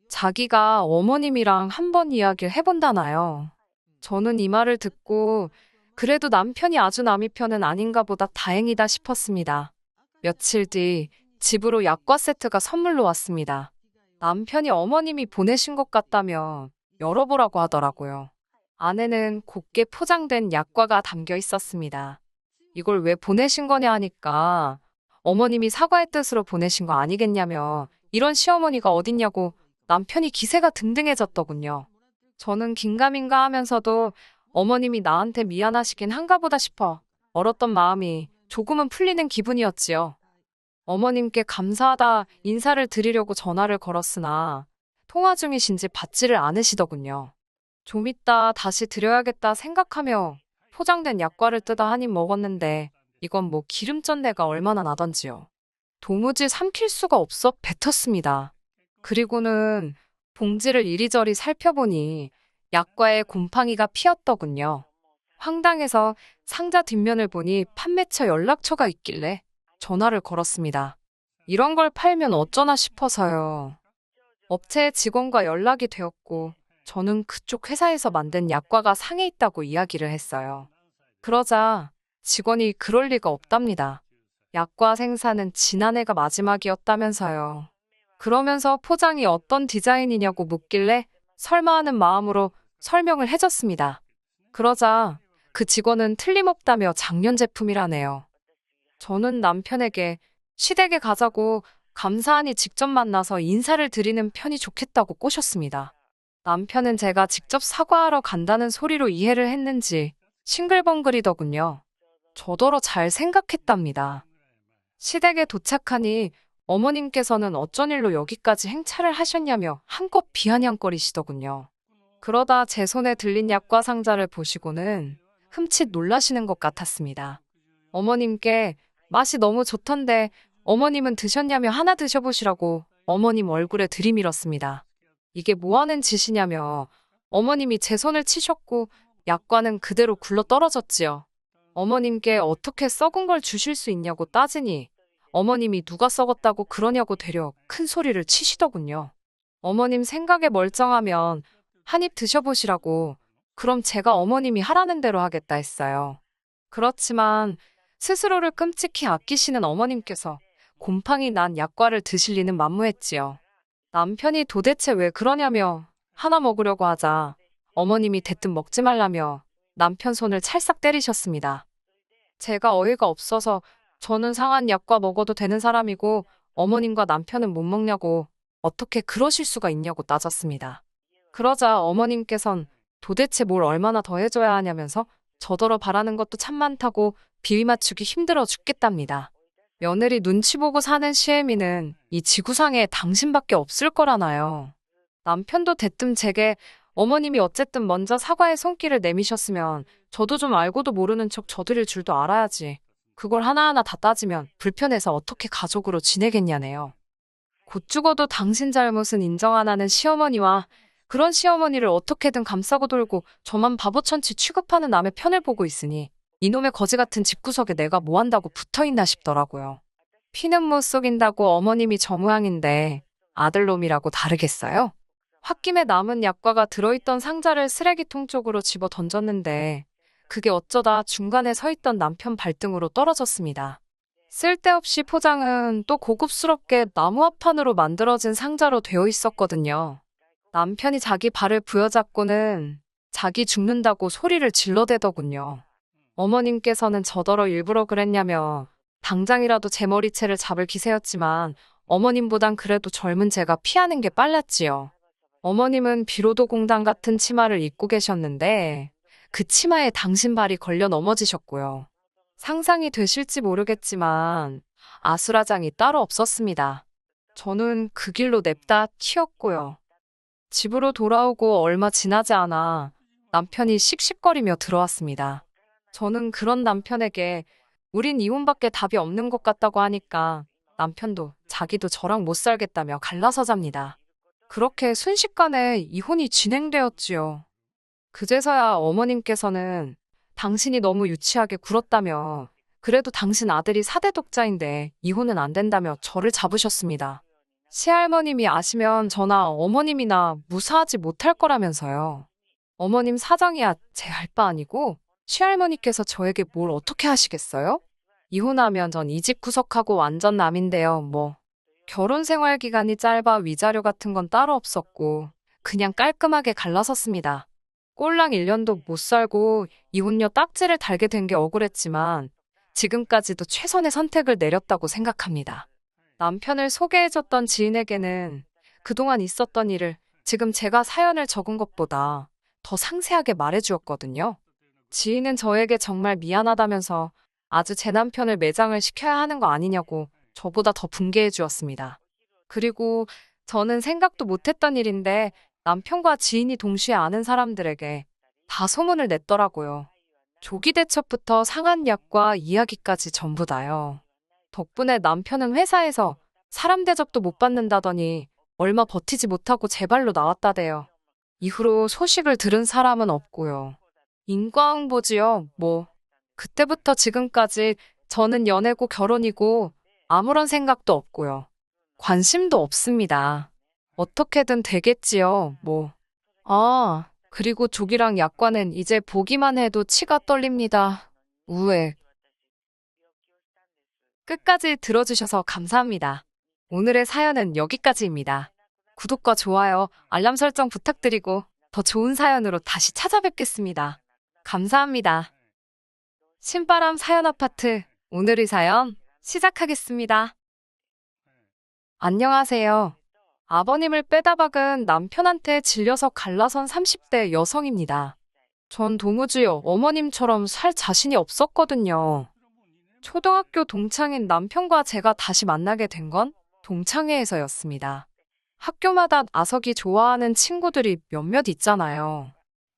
자기가 어머님이랑 한번 이야기를 해본다나요. 저는 이 말을 듣고 그래도 남편이 아주 남의 편은 아닌가 보다 다행이다 싶었습니다. 며칠 뒤 집으로 약과 세트가 선물로 왔습니다. 남편이 어머님이 보내신 것 같다며 열어보라고 하더라고요. 안에는 곱게 포장된 약과가 담겨 있었습니다. 이걸 왜 보내신 거냐 하니까 어머님이 사과의 뜻으로 보내신 거 아니겠냐며 이런 시어머니가 어딨냐고 남편이 기세가 등등해졌더군요. 저는 긴가민가 하면서도 어머님이 나한테 미안하시긴 한가 보다 싶어 얼었던 마음이 조금은 풀리는 기분이었지요. 어머님께 감사하다 인사를 드리려고 전화를 걸었으나 통화 중이신지 받지를 않으시더군요. 좀 이따 다시 드려야겠다 생각하며 포장된 약과를 뜯어 한 입 먹었는데 이건 뭐 기름전 내가 얼마나 나던지요. 도무지 삼킬 수가 없어 뱉었습니다. 그리고는 봉지를 이리저리 살펴보니 약과에 곰팡이가 피었더군요. 황당해서 상자 뒷면을 보니 판매처 연락처가 있길래 전화를 걸었습니다. 이런 걸 팔면 어쩌나 싶어서요. 업체 직원과 연락이 되었고 저는 그쪽 회사에서 만든 약과가 상해 있다고 이야기를 했어요. 그러자 직원이 그럴 리가 없답니다. 약과 생산은 지난해가 마지막이었다면서요. 그러면서 포장이 어떤 디자인이냐고 묻길래 설마 하는 마음으로 설명을 해줬습니다. 그러자 그 직원은 틀림없다며 작년 제품이라네요. 저는 남편에게 시댁에 가자고 감사하니 직접 만나서 인사를 드리는 편이 좋겠다고 꼬셨습니다. 남편은 제가 직접 사과하러 간다는 소리로 이해를 했는지 싱글벙글이더군요. 저더러 잘 생각했답니다. 시댁에 도착하니 어머님께서는 어쩐 일로 여기까지 행차를 하셨냐며 한껏 비아냥거리시더군요. 그러다 제 손에 들린 약과 상자를 보시고는 흠칫 놀라시는 것 같았습니다. 어머님께 맛이 너무 좋던데 어머님은 드셨냐며 하나 드셔보시라고 어머님 얼굴에 들이밀었습니다. 이게 뭐하는 짓이냐며 어머님이 제 손을 치셨고 약과는 그대로 굴러 떨어졌지요. 어머님께 어떻게 썩은 걸 주실 수 있냐고 따지니 어머님이 누가 썩었다고 그러냐고 되려 큰 소리를 치시더군요. 어머님 생각에 멀쩡하면 한 입 드셔보시라고 그럼 제가 어머님이 하라는 대로 하겠다 했어요. 그렇지만 스스로를 끔찍히 아끼시는 어머님께서 곰팡이 난 약과를 드실 리는 만무했지요. 남편이 도대체 왜 그러냐며 하나 먹으려고 하자 어머님이 대뜸 먹지 말라며 남편 손을 찰싹 때리셨습니다. 제가 어이가 없어서 저는 상한 약과 먹어도 되는 사람이고 어머님과 남편은 못 먹냐고 어떻게 그러실 수가 있냐고 따졌습니다. 그러자 어머님께선 도대체 뭘 얼마나 더 해줘야 하냐면서 저더러 바라는 것도 참 많다고 비위 맞추기 힘들어 죽겠답니다. 며느리 눈치 보고 사는 시애미는 이 지구상에 당신밖에 없을 거라나요. 남편도 대뜸 제게 어머님이 어쨌든 먼저 사과의 손길을 내미셨으면 저도 좀 알고도 모르는 척 저드릴 줄도 알아야지. 그걸 하나하나 다 따지면 불편해서 어떻게 가족으로 지내겠냐네요. 곧 죽어도 당신 잘못은 인정 안 하는 시어머니와 그런 시어머니를 어떻게든 감싸고 돌고 저만 바보천치 취급하는 남의 편을 보고 있으니 이놈의 거지 같은 집구석에 내가 뭐 한다고 붙어있나 싶더라고요. 피는 못 속인다고 어머님이 저 모양인데 아들놈이라고 다르겠어요? 홧김에 남은 약과가 들어있던 상자를 쓰레기통 쪽으로 집어 던졌는데 그게 어쩌다 중간에 서 있던 남편 발등으로 떨어졌습니다. 쓸데없이 포장은 또 고급스럽게 나무 합판으로 만들어진 상자로 되어 있었거든요. 남편이 자기 발을 부여잡고는 자기 죽는다고 소리를 질러대더군요. 어머님께서는 저더러 일부러 그랬냐며 당장이라도 제 머리채를 잡을 기세였지만 어머님보단 그래도 젊은 제가 피하는 게 빨랐지요. 어머님은 비로도 공당 같은 치마를 입고 계셨는데 그 치마에 당신 발이 걸려 넘어지셨고요. 상상이 되실지 모르겠지만 아수라장이 따로 없었습니다. 저는 그 길로 냅다 튀었고요. 집으로 돌아오고 얼마 지나지 않아 남편이 씩씩거리며 들어왔습니다. 저는 그런 남편에게 우린 이혼밖에 답이 없는 것 같다고 하니까 남편도 자기도 저랑 못 살겠다며 갈라서잡니다. 그렇게 순식간에 이혼이 진행되었지요. 그제서야 어머님께서는 당신이 너무 유치하게 굴었다며 그래도 당신 아들이 4대 독자인데 이혼은 안 된다며 저를 잡으셨습니다. 시할머님이 아시면 저나 어머님이나 무사하지 못할 거라면서요. 어머님 사정이야 제 할 바 아니고 시할머니께서 저에게 뭘 어떻게 하시겠어요? 이혼하면 전 이 집 구석하고 완전 남인데요. 뭐 결혼 생활 기간이 짧아 위자료 같은 건 따로 없었고 그냥 깔끔하게 갈라섰습니다. 꼴랑 1년도 못 살고 이혼녀 딱지를 달게 된 게 억울했지만 지금까지도 최선의 선택을 내렸다고 생각합니다. 남편을 소개해줬던 지인에게는 그동안 있었던 일을 지금 제가 사연을 적은 것보다 더 상세하게 말해주었거든요. 지인은 저에게 정말 미안하다면서 아주 제 남편을 매장을 시켜야 하는 거 아니냐고 저보다 더 분개해 주었습니다. 그리고 저는 생각도 못했던 일인데 남편과 지인이 동시에 아는 사람들에게 다 소문을 냈더라고요. 조기 대처부터 상한 약과 이야기까지 전부 다요. 덕분에 남편은 회사에서 사람 대접도 못 받는다더니 얼마 버티지 못하고 제 발로 나왔다대요. 이후로 소식을 들은 사람은 없고요. 인과응보지요, 뭐. 그때부터 지금까지 저는 연애고 결혼이고 아무런 생각도 없고요. 관심도 없습니다. 어떻게든 되겠지요, 뭐. 아, 그리고 조기랑 약과는 이제 보기만 해도 치가 떨립니다. 우에. 끝까지 들어주셔서 감사합니다. 오늘의 사연은 여기까지입니다. 구독과 좋아요, 알람 설정 부탁드리고 더 좋은 사연으로 다시 찾아뵙겠습니다. 감사합니다. 신바람 사연 아파트, 오늘의 사연 시작하겠습니다. 안녕하세요. 아버님을 빼다 박은 남편한테 질려서 갈라선 30대 여성입니다. 전 도무지 어머님처럼 살 자신이 없었거든요. 초등학교 동창인 남편과 제가 다시 만나게 된 건 동창회에서였습니다. 학교마다 아석이 좋아하는 친구들이 몇몇 있잖아요.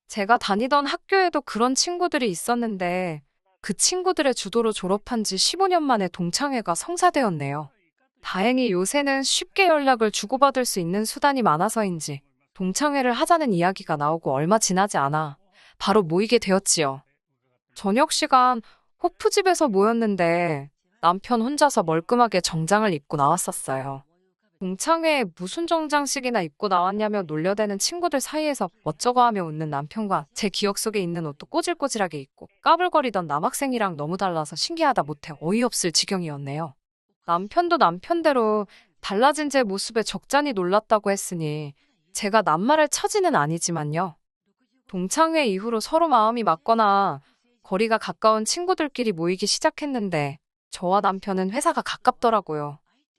제가 다니던 학교에도 그런 친구들이 있었는데 그 친구들의 주도로 졸업한 지 15년 만에 동창회가 성사되었네요. 다행히 요새는 쉽게 연락을 주고받을 수 있는 수단이 많아서인지 동창회를 하자는 이야기가 나오고 얼마 지나지 않아 바로 모이게 되었지요. 저녁 시간 호프집에서 모였는데 남편 혼자서 멀끔하게 정장을 입고 나왔었어요. 동창회에 무슨 정장식이나 입고 나왔냐며 놀려대는 친구들 사이에서 멋쩍어하며 웃는 남편과 제 기억 속에 있는 옷도 꼬질꼬질하게 입고 까불거리던 남학생이랑 너무 달라서 신기하다 못해 어이없을 지경이었네요. 남편도 남편대로 달라진 제 모습에 적잖이 놀랐다고 했으니 제가 낱말을 처지는 아니지만요. 동창회 이후로 서로 마음이 맞거나 거리가 가까운 친구들끼리 모이기 시작했는데 저와 남편은 회사가 가깝더라고요.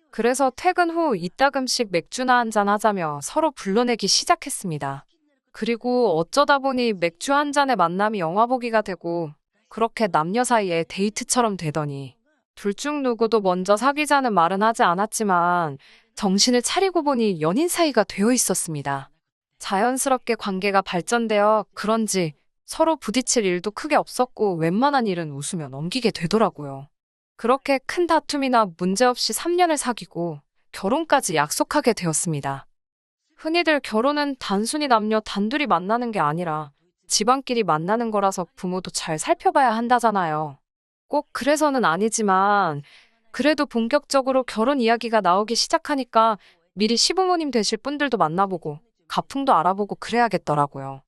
그래서 퇴근 후 이따금씩 맥주나 한잔 하자며 서로 불러내기 시작했습니다. 그리고 어쩌다 보니 맥주 한 잔의 만남이 영화 보기가 되고 그렇게 남녀 사이에 데이트처럼 되더니 둘 중 누구도 먼저 사귀자는 말은 하지 않았지만 정신을 차리고 보니 연인 사이가 되어 있었습니다. 자연스럽게 관계가 발전되어 그런지 서로 부딪힐 일도 크게 없었고 웬만한 일은 웃으며 넘기게 되더라고요. 그렇게 큰 다툼이나 문제없이 3년을 사귀고 결혼까지 약속하게 되었습니다. 흔히들 결혼은 단순히 남녀 단둘이 만나는 게 아니라 집안끼리 만나는 거라서 부모도 잘 살펴봐야 한다잖아요. 꼭 그래서는 아니지만 그래도 본격적으로 결혼 이야기가 나오기 시작하니까 미리 시부모님 되실 분들도 만나보고 가풍도 알아보고 그래야겠더라고요.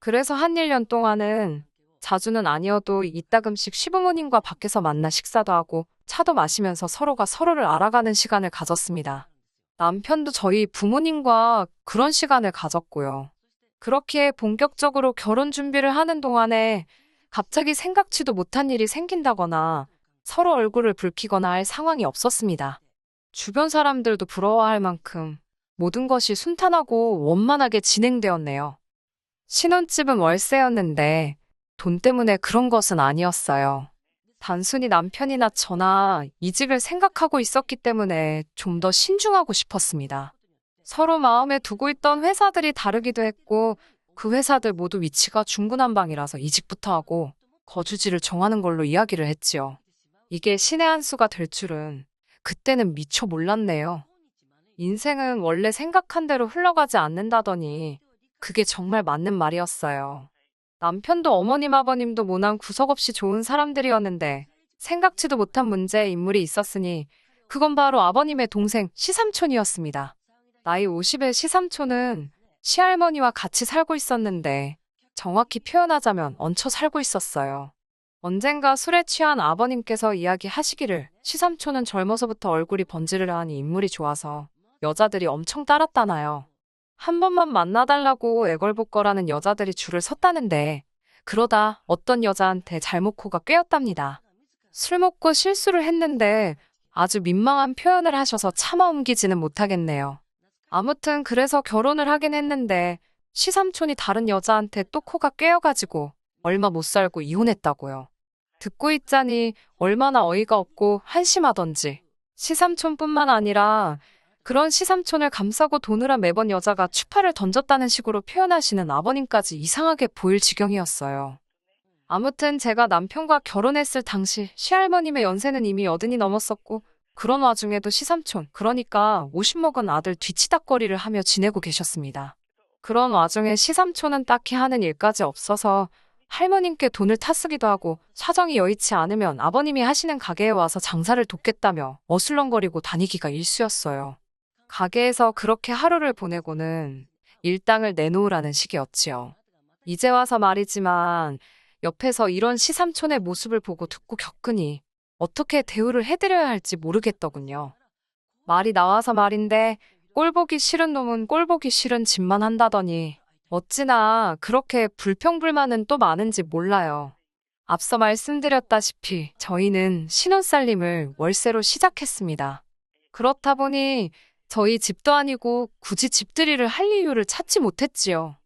그래서 한 1년 동안은 자주는 아니어도 이따금씩 시부모님과 밖에서 만나 식사도 하고 차도 마시면서 서로가 서로를 알아가는 시간을 가졌습니다. 남편도 저희 부모님과 그런 시간을 가졌고요. 그렇게 본격적으로 결혼 준비를 하는 동안에 갑자기 생각지도 못한 일이 생긴다거나 서로 얼굴을 붉히거나 할 상황이 없었습니다. 주변 사람들도 부러워할 만큼 모든 것이 순탄하고 원만하게 진행되었네요. 신혼집은 월세였는데 돈 때문에 그런 것은 아니었어요. 단순히 남편이나 저나 이직을 생각하고 있었기 때문에 좀 더 신중하고 싶었습니다. 서로 마음에 두고 있던 회사들이 다르기도 했고 그 회사들 모두 위치가 중구난방이라서 이직부터 하고 거주지를 정하는 걸로 이야기를 했지요. 이게 신의 한 수가 될 줄은 그때는 미처 몰랐네요. 인생은 원래 생각한 대로 흘러가지 않는다더니 그게 정말 맞는 말이었어요. 남편도 어머님 아버님도 모난 구석없이 좋은 사람들이었는데 생각지도 못한 문제의 인물이 있었으니 그건 바로 아버님의 동생 시삼촌이었습니다. 나이 50의 시삼촌은 시할머니와 같이 살고 있었는데 정확히 표현하자면 얹혀 살고 있었어요. 언젠가 술에 취한 아버님께서 이야기하시기를 시삼촌은 젊어서부터 얼굴이 번지르르하니 인물이 좋아서 여자들이 엄청 따랐다나요. 한 번만 만나달라고 애걸복걸하는 여자들이 줄을 섰다는데 그러다 어떤 여자한테 잘못코가 꿰었답니다. 술 먹고 실수를 했는데 아주 민망한 표현을 하셔서 차마 옮기지는 못하겠네요. 아무튼 그래서 결혼을 하긴 했는데 시삼촌이 다른 여자한테 또 코가 꿰어가지고 얼마 못 살고 이혼했다고요. 듣고 있자니 얼마나 어이가 없고 한심하던지 시삼촌뿐만 아니라 그런 시삼촌을 감싸고 도느라 매번 여자가 추파를 던졌다는 식으로 표현하시는 아버님까지 이상하게 보일 지경이었어요. 아무튼 제가 남편과 결혼했을 당시 시할머님의 연세는 이미 80이 넘었었고 그런 와중에도 시삼촌, 그러니까 50 먹은 아들 뒤치다꺼리를 하며 지내고 계셨습니다. 그런 와중에 시삼촌은 딱히 하는 일까지 없어서 할머님께 돈을 타쓰기도 하고 사정이 여의치 않으면 아버님이 하시는 가게에 와서 장사를 돕겠다며 어슬렁거리고 다니기가 일쑤였어요. 가게에서 그렇게 하루를 보내고는 일당을 내놓으라는 식이었지요. 이제 와서 말이지만 옆에서 이런 시삼촌의 모습을 보고 듣고 겪으니 어떻게 대우를 해드려야 할지 모르겠더군요. 말이 나와서 말인데 꼴보기 싫은 놈은 꼴보기 싫은 짓만 한다더니 어찌나 그렇게 불평불만은 또 많은지 몰라요. 앞서 말씀드렸다시피 저희는 신혼살림을 월세로 시작했습니다. 그렇다 보니 저희 집도 아니고 굳이 집들이를 할 이유를 찾지 못했지요.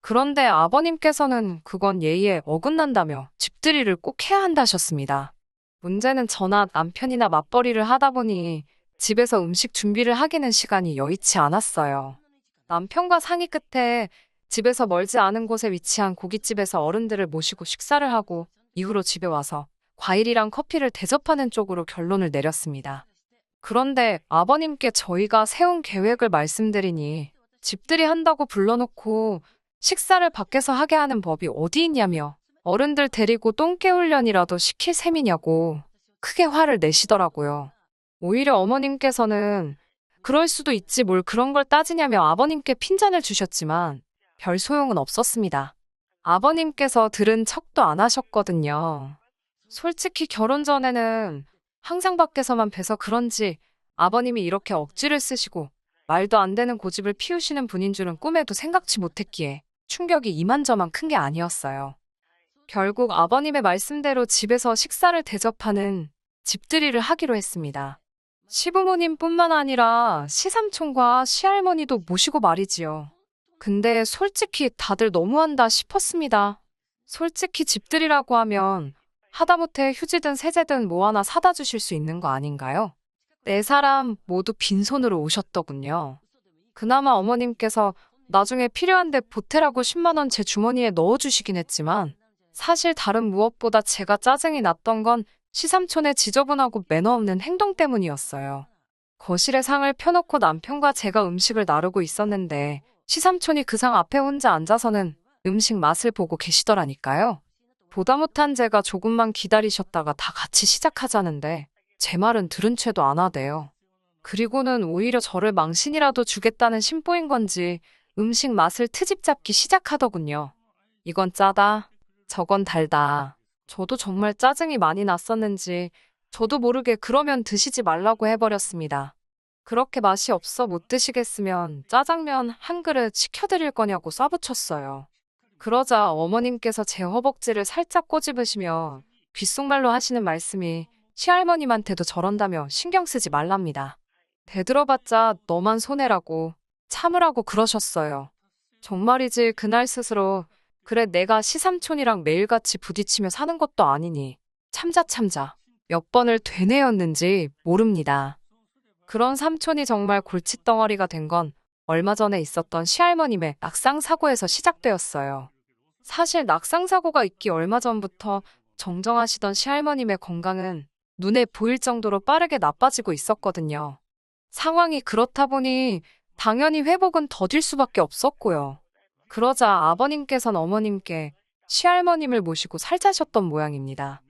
그런데 아버님께서는 그건 예의에 어긋난다며 집들이를 꼭 해야 한다셨습니다. 문제는 저나 남편이나 맞벌이를 하다 보니 집에서 음식 준비를 하기는 시간이 여의치 않았어요. 남편과 상의 끝에 집에서 멀지 않은 곳에 위치한 고깃집에서 어른들을 모시고 식사를 하고 이후로 집에 와서 과일이랑 커피를 대접하는 쪽으로 결론을 내렸습니다. 그런데 아버님께 저희가 세운 계획을 말씀드리니 집들이 한다고 불러놓고 식사를 밖에서 하게 하는 법이 어디 있냐며 어른들 데리고 똥개훈련이라도 시킬 셈이냐고 크게 화를 내시더라고요. 오히려 어머님께서는 그럴 수도 있지 뭘 그런 걸 따지냐며 아버님께 핀잔을 주셨지만 별 소용은 없었습니다. 아버님께서 들은 척도 안 하셨거든요. 솔직히 결혼 전에는 항상 밖에서만 뵈서 그런지 아버님이 이렇게 억지를 쓰시고 말도 안 되는 고집을 피우시는 분인 줄은 꿈에도 생각지 못했기에 충격이 이만저만 큰 게 아니었어요. 결국 아버님의 말씀대로 집에서 식사를 대접하는 집들이를 하기로 했습니다. 시부모님뿐만 아니라 시삼촌과 시할머니도 모시고 말이지요. 근데 솔직히 다들 너무한다 싶었습니다. 솔직히 집들이라고 하면 하다못해 휴지든 세제든 뭐 하나 사다 주실 수 있는 거 아닌가요? 네 사람 모두 빈손으로 오셨더군요. 그나마 어머님께서 나중에 필요한데 보태라고 10만 원 제 주머니에 넣어주시긴 했지만 사실 다른 무엇보다 제가 짜증이 났던 건 시삼촌의 지저분하고 매너 없는 행동 때문이었어요. 거실에 상을 펴놓고 남편과 제가 음식을 나르고 있었는데 시삼촌이 그 상 앞에 혼자 앉아서는 음식 맛을 보고 계시더라니까요. 보다 못한 제가 조금만 기다리셨다가 다 같이 시작하자는데 제 말은 들은 채도 안 하대요. 그리고는 오히려 저를 망신이라도 주겠다는 심보인 건지 음식 맛을 트집 잡기 시작하더군요. 이건 짜다, 저건 달다. 저도 정말 짜증이 많이 났었는지 저도 모르게 그러면 드시지 말라고 해버렸습니다. 그렇게 맛이 없어 못 드시겠으면 짜장면 한 그릇 시켜드릴 거냐고 쏴붙였어요. 그러자 어머님께서 제 허벅지를 살짝 꼬집으시며 귓속말로 하시는 말씀이 시할머님한테도 저런다며 신경 쓰지 말랍니다. 대들어봤자 너만 손해라고 참으라고 그러셨어요. 정말이지 그날 스스로 그래 내가 시삼촌이랑 매일같이 부딪히며 사는 것도 아니니 참자 몇 번을 되뇌었는지 모릅니다. 그런 삼촌이 정말 골칫덩어리가 된 건 얼마 전에 있었던 시할머님의 낙상사고에서 시작되었어요. 사실 낙상사고가 있기 얼마 전부터 정정하시던 시할머님의 건강은 눈에 보일 정도로 빠르게 나빠지고 있었거든요. 상황이 그렇다 보니 당연히 회복은 더딜 수밖에 없었고요. 그러자 아버님께서는 어머님께 시할머님을 모시고 살자셨던 모양입니다.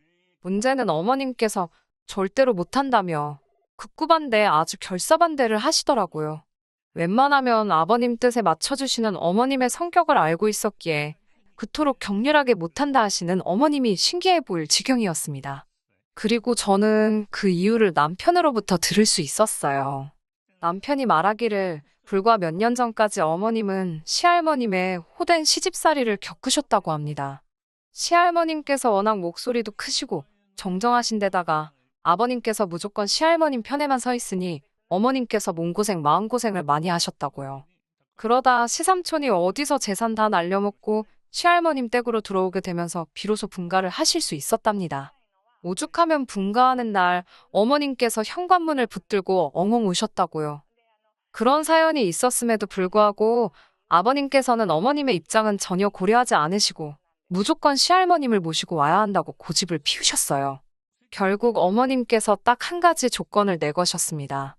문제는 어머님께서 절대로 못한다며 극구반대 아주 결사반대를 하시더라고요. 웬만하면 아버님 뜻에 맞춰주시는 어머님의 성격을 알고 있었기에 그토록 격렬하게 못한다 하시는 어머님이 신기해 보일 지경이었습니다. 그리고 저는 그 이유를 남편으로부터 들을 수 있었어요. 남편이 말하기를 불과 몇 년 전까지 어머님은 시할머님의 호된 시집살이를 겪으셨다고 합니다. 시할머님께서 워낙 목소리도 크시고 정정하신 데다가 아버님께서 무조건 시할머님 편에만 서 있으니 어머님께서 몸고생 마음고생을 많이 하셨다고요. 그러다 시삼촌이 어디서 재산 다 날려먹고 시할머님 댁으로 들어오게 되면서 비로소 분가를 하실 수 있었답니다. 오죽하면 분가하는 날 어머님께서 현관문을 붙들고 엉엉 우셨다고요. 그런 사연이 있었음에도 불구하고 아버님께서는 어머님의 입장은 전혀 고려하지 않으시고 무조건 시할머님을 모시고 와야 한다고 고집을 피우셨어요. 결국 어머님께서 딱 한 가지 조건을 내거셨습니다.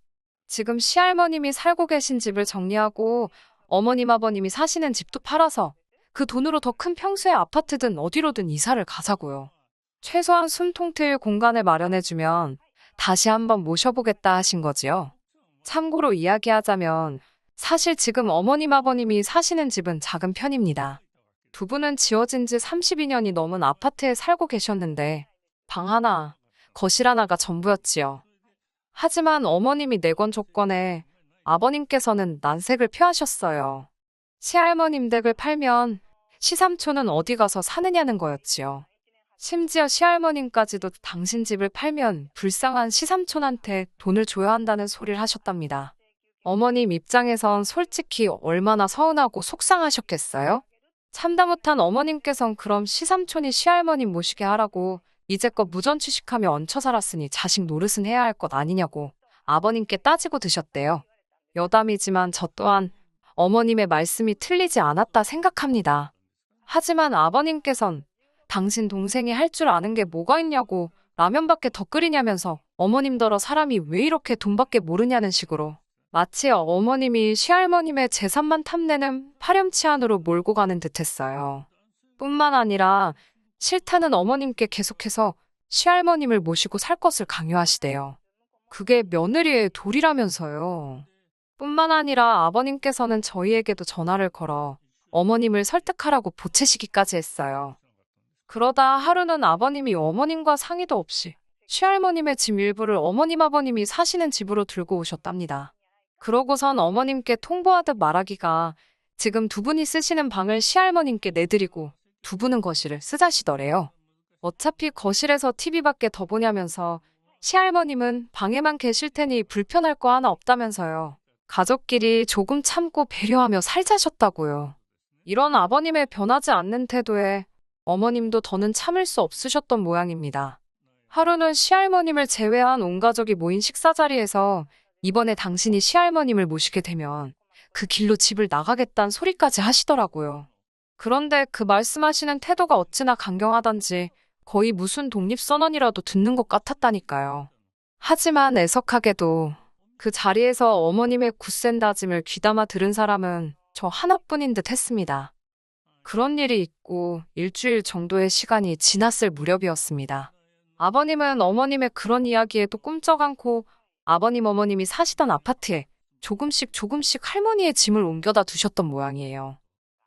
지금 시할머님이 살고 계신 집을 정리하고 어머님 아버님이 사시는 집도 팔아서 그 돈으로 더 큰 평수의 아파트든 어디로든 이사를 가자고요. 최소한 숨통 트일 공간을 마련해주면 다시 한번 모셔보겠다 하신 거지요. 참고로 이야기하자면 사실 지금 어머님 아버님이 사시는 집은 작은 편입니다. 두 분은 지어진 지 32년이 넘은 아파트에 살고 계셨는데 방 하나, 거실 하나가 전부였지요. 하지만 어머님이 내건 조건에 아버님께서는 난색을 표하셨어요. 시할머님 댁을 팔면 시삼촌은 어디 가서 사느냐는 거였지요. 심지어 시할머님까지도 당신 집을 팔면 불쌍한 시삼촌한테 돈을 줘야 한다는 소리를 하셨답니다. 어머님 입장에선 솔직히 얼마나 서운하고 속상하셨겠어요? 참다 못한 어머님께선 그럼 시삼촌이 시할머님 모시게 하라고 이제껏 무전취식하며 얹혀 살았으니 자식 노릇은 해야 할 것 아니냐고 아버님께 따지고 드셨대요. 여담이지만 저 또한 어머님의 말씀이 틀리지 않았다 생각합니다. 하지만 아버님께선 당신 동생이 할 줄 아는 게 뭐가 있냐고 라면밖에 더 끓이냐면서 어머님더러 사람이 왜 이렇게 돈밖에 모르냐는 식으로 마치 어머님이 시할머님의 재산만 탐내는 파렴치한으로 몰고 가는 듯했어요. 뿐만 아니라 싫다는 어머님께 계속해서 시할머님을 모시고 살 것을 강요하시대요. 그게 며느리의 도리라면서요. 뿐만 아니라 아버님께서는 저희에게도 전화를 걸어 어머님을 설득하라고 보채시기까지 했어요. 그러다 하루는 아버님이 어머님과 상의도 없이 시할머님의 짐 일부를 어머님 아버님이 사시는 집으로 들고 오셨답니다. 그러고선 어머님께 통보하듯 말하기가 지금 두 분이 쓰시는 방을 시할머님께 내드리고 두 분은 거실을 쓰자시더래요. 어차피 거실에서 TV밖에 더 보냐면서 시할머님은 방에만 계실 테니 불편할 거 하나 없다면서요. 가족끼리 조금 참고 배려하며 살자셨다고요. 이런 아버님의 변하지 않는 태도에 어머님도 더는 참을 수 없으셨던 모양입니다. 하루는 시할머님을 제외한 온 가족이 모인 식사 자리에서 이번에 당신이 시할머님을 모시게 되면 그 길로 집을 나가겠다는 소리까지 하시더라고요. 그런데 그 말씀하시는 태도가 어찌나 강경하던지 거의 무슨 독립선언이라도 듣는 것 같았다니까요. 하지만 애석하게도 그 자리에서 어머님의 굳센 다짐을 귀담아 들은 사람은 저 하나뿐인 듯 했습니다. 그런 일이 있고 일주일 정도의 시간이 지났을 무렵이었습니다. 아버님은 어머님의 그런 이야기에도 꿈쩍 않고 아버님 어머님이 사시던 아파트에 조금씩 할머니의 짐을 옮겨다 두셨던 모양이에요.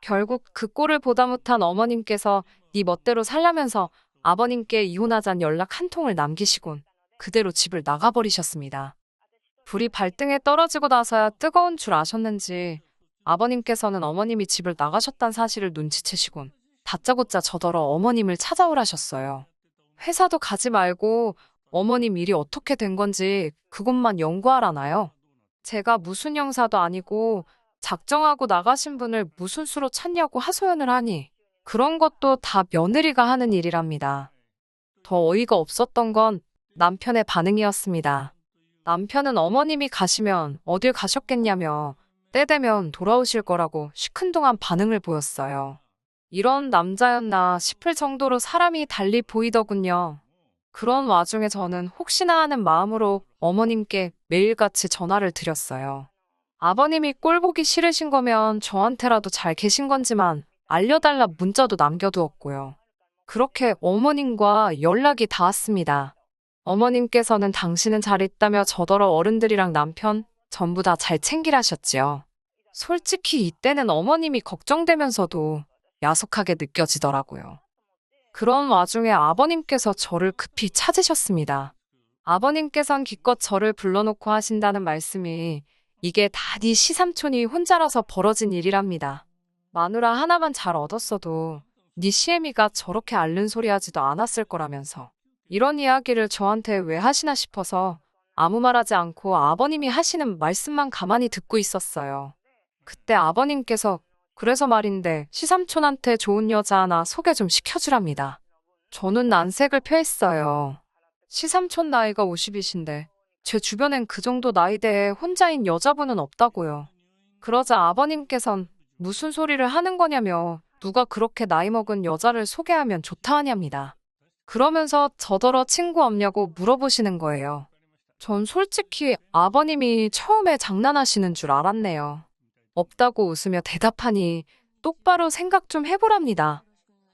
결국 그 꼴을 보다 못한 어머님께서 네 멋대로 살라면서 아버님께 이혼하자는 연락 한 통을 남기시곤 그대로 집을 나가버리셨습니다. 불이 발등에 떨어지고 나서야 뜨거운 줄 아셨는지 아버님께서는 어머님이 집을 나가셨다는 사실을 눈치채시곤 다짜고짜 저더러 어머님을 찾아오라셨어요. 회사도 가지 말고 어머님 일이 어떻게 된 건지 그것만 연구하라나요? 제가 무슨 형사도 아니고 작정하고 나가신 분을 무슨 수로 찾냐고 하소연을 하니 그런 것도 다 며느리가 하는 일이랍니다. 더 어이가 없었던 건 남편의 반응이었습니다. 남편은 어머님이 가시면 어딜 가셨겠냐며 때 되면 돌아오실 거라고 시큰둥한 반응을 보였어요. 이런 남자였나 싶을 정도로 사람이 달리 보이더군요. 그런 와중에 저는 혹시나 하는 마음으로 어머님께 매일같이 전화를 드렸어요. 아버님이 꼴 보기 싫으신 거면 저한테라도 잘 계신 건지만 알려달라 문자도 남겨두었고요. 그렇게 어머님과 연락이 닿았습니다. 어머님께서는 당신은 잘 있다며 저더러 어른들이랑 남편 전부 다 잘 챙기라셨지요. 솔직히 이때는 어머님이 걱정되면서도 야속하게 느껴지더라고요. 그런 와중에 아버님께서 저를 급히 찾으셨습니다. 아버님께선 기껏 저를 불러놓고 하신다는 말씀이 이게 다 네 시삼촌이 혼자라서 벌어진 일이랍니다. 마누라 하나만 잘 얻었어도 네 시애미가 저렇게 앓는 소리 하지도 않았을 거라면서 이런 이야기를 저한테 왜 하시나 싶어서 아무 말하지 않고 아버님이 하시는 말씀만 가만히 듣고 있었어요. 그때 아버님께서 그래서 말인데 시삼촌한테 좋은 여자 하나 소개 좀 시켜주랍니다. 저는 난색을 표했어요. 시삼촌 나이가 50이신데 제 주변엔 그 정도 나이대에 혼자인 여자분은 없다고요. 그러자 아버님께선 무슨 소리를 하는 거냐며 누가 그렇게 나이 먹은 여자를 소개하면 좋다 하냐입니다. 그러면서 저더러 친구 없냐고 물어보시는 거예요. 전 솔직히 아버님이 처음에 장난하시는 줄 알았네요. 없다고 웃으며 대답하니 똑바로 생각 좀 해보랍니다.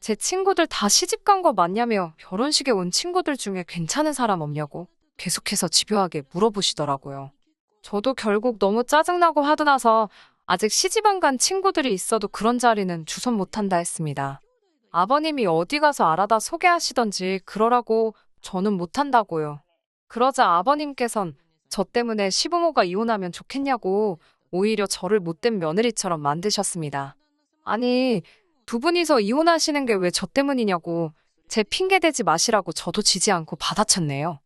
제 친구들 다 시집간 거 맞냐며 결혼식에 온 친구들 중에 괜찮은 사람 없냐고 계속해서 집요하게 물어보시더라고요. 저도 결국 너무 짜증나고 화도 나서 아직 시집 안 간 친구들이 있어도 그런 자리는 주선 못한다 했습니다. 아버님이 어디 가서 알아다 소개하시던지 그러라고 저는 못한다고요. 그러자 아버님께선 저 때문에 시부모가 이혼하면 좋겠냐고 오히려 저를 못된 며느리처럼 만드셨습니다. 아니, 두 분이서 이혼하시는 게 왜 저 때문이냐고 제 핑계 대지 마시라고 저도 지지 않고 받아쳤네요.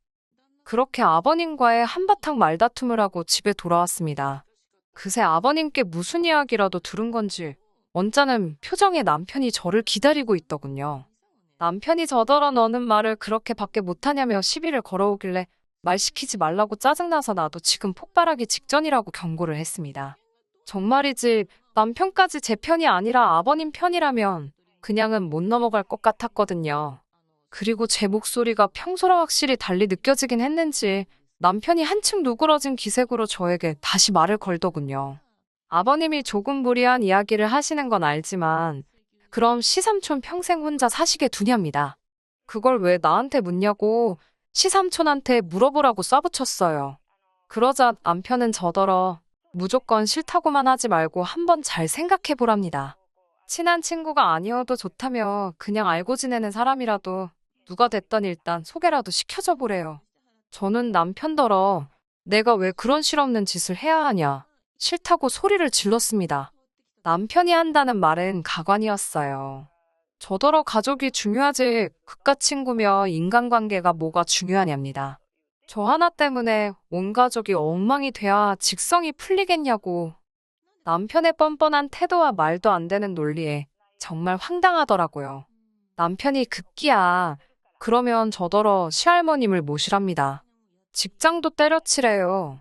그렇게 아버님과의 한바탕 말다툼을 하고 집에 돌아왔습니다. 그새 아버님께 무슨 이야기라도 들은 건지 언짢은 표정의 남편이 저를 기다리고 있더군요. 남편이 저더러 너는 말을 그렇게 밖에 못하냐며 시비를 걸어오길래 말 시키지 말라고 짜증나서 나도 지금 폭발하기 직전이라고 경고를 했습니다. 정말이지 남편까지 제 편이 아니라 아버님 편이라면 그냥은 못 넘어갈 것 같았거든요. 그리고 제 목소리가 평소랑 확실히 달리 느껴지긴 했는지 남편이 한층 누그러진 기색으로 저에게 다시 말을 걸더군요. 아버님이 조금 무리한 이야기를 하시는 건 알지만 그럼 시삼촌 평생 혼자 사시게 두냐입니다. 그걸 왜 나한테 묻냐고 시삼촌한테 물어보라고 쏴붙였어요. 그러자 남편은 저더러 무조건 싫다고만 하지 말고 한번 잘 생각해보랍니다. 친한 친구가 아니어도 좋다며 그냥 알고 지내는 사람이라도 누가 됐던 일단 소개라도 시켜줘 보래요. 저는 남편더러 내가 왜 그런 실없는 짓을 해야 하냐 싫다고 소리를 질렀습니다. 남편이 한다는 말은 가관이었어요. 저더러 가족이 중요하지 그깟 친구며 인간관계가 뭐가 중요하냐입니다. 저 하나 때문에 온 가족이 엉망이 돼야 직성이 풀리겠냐고. 남편의 뻔뻔한 태도와 말도 안 되는 논리에 정말 황당하더라고요. 남편이 급기야 그러면 저더러 시할머님을 모시랍니다. 직장도 때려치래요.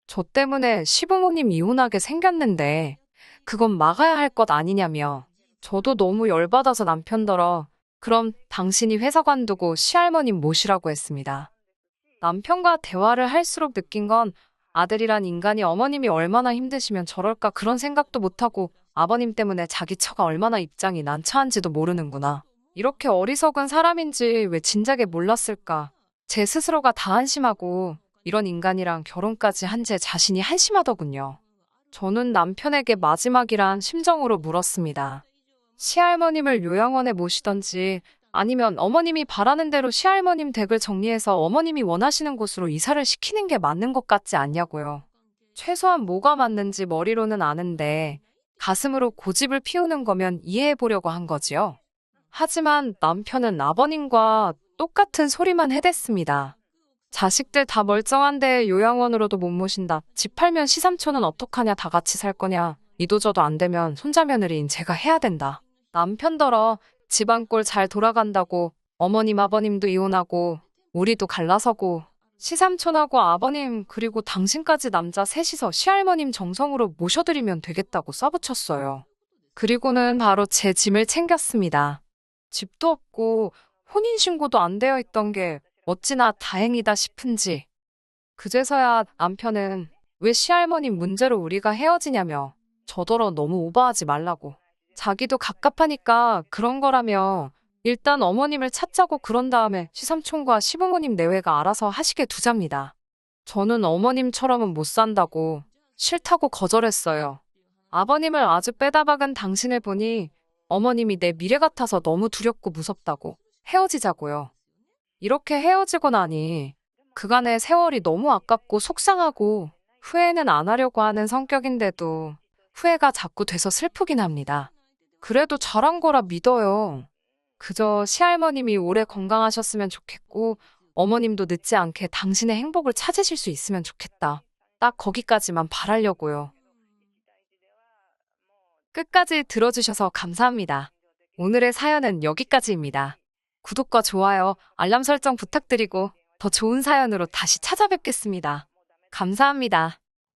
저 때문에 시부모님 이혼하게 생겼는데 그건 막아야 할 것 아니냐며. 저도 너무 열받아서 남편더러 그럼 당신이 회사 관두고 시할머님 모시라고 했습니다. 남편과 대화를 할수록 느낀 건 아들이란 인간이 어머님이 얼마나 힘드시면 저럴까 그런 생각도 못하고 아버님 때문에 자기 처가 얼마나 입장이 난처한지도 모르는구나. 이렇게 어리석은 사람인지 왜 진작에 몰랐을까. 제 스스로가 다 한심하고 이런 인간이랑 결혼까지 한 제 자신이 한심하더군요. 저는 남편에게 마지막이란 심정으로 물었습니다. 시할머님을 요양원에 모시던지 아니면 어머님이 바라는 대로 시할머님 댁을 정리해서 어머님이 원하시는 곳으로 이사를 시키는 게 맞는 것 같지 않냐고요. 최소한 뭐가 맞는지 머리로는 아는데 가슴으로 고집을 피우는 거면 이해해 보려고 한 거지요. 하지만 남편은 아버님과 똑같은 소리만 해댔습니다. 자식들 다 멀쩡한데 요양원으로도 못 모신다. 집 팔면 시삼촌은 어떡하냐 다 같이 살 거냐. 이도저도 안 되면 손자며느리인 제가 해야 된다. 남편더러 집안 꼴 잘 돌아간다고 어머님 아버님도 이혼하고 우리도 갈라서고 시삼촌하고 아버님 그리고 당신까지 남자 셋이서 시할머님 정성으로 모셔드리면 되겠다고 쏴붙였어요. 그리고는 바로 제 짐을 챙겼습니다. 집도 없고 혼인신고도 안 되어 있던 게 어찌나 다행이다 싶은지. 그제서야 남편은 왜 시할머님 문제로 우리가 헤어지냐며 저더러 너무 오버하지 말라고. 자기도 갑갑하니까 그런 거라며 일단 어머님을 찾자고 그런 다음에 시삼촌과 시부모님 내외가 알아서 하시게 두잡니다. 저는 어머님처럼은 못 산다고 싫다고 거절했어요. 아버님을 아주 빼다 박은 당신을 보니 어머님이 내 미래 같아서 너무 두렵고 무섭다고 헤어지자고요. 이렇게 헤어지고 나니 그간의 세월이 너무 아깝고 속상하고 후회는 안 하려고 하는 성격인데도 후회가 자꾸 돼서 슬프긴 합니다. 그래도 잘한 거라 믿어요. 그저 시할머님이 오래 건강하셨으면 좋겠고 어머님도 늦지 않게 당신의 행복을 찾으실 수 있으면 좋겠다. 딱 거기까지만 바라려고요. 끝까지 들어주셔서 감사합니다. 오늘의 사연은 여기까지입니다. 구독과 좋아요, 알람 설정 부탁드리고 더 좋은 사연으로 다시 찾아뵙겠습니다. 감사합니다.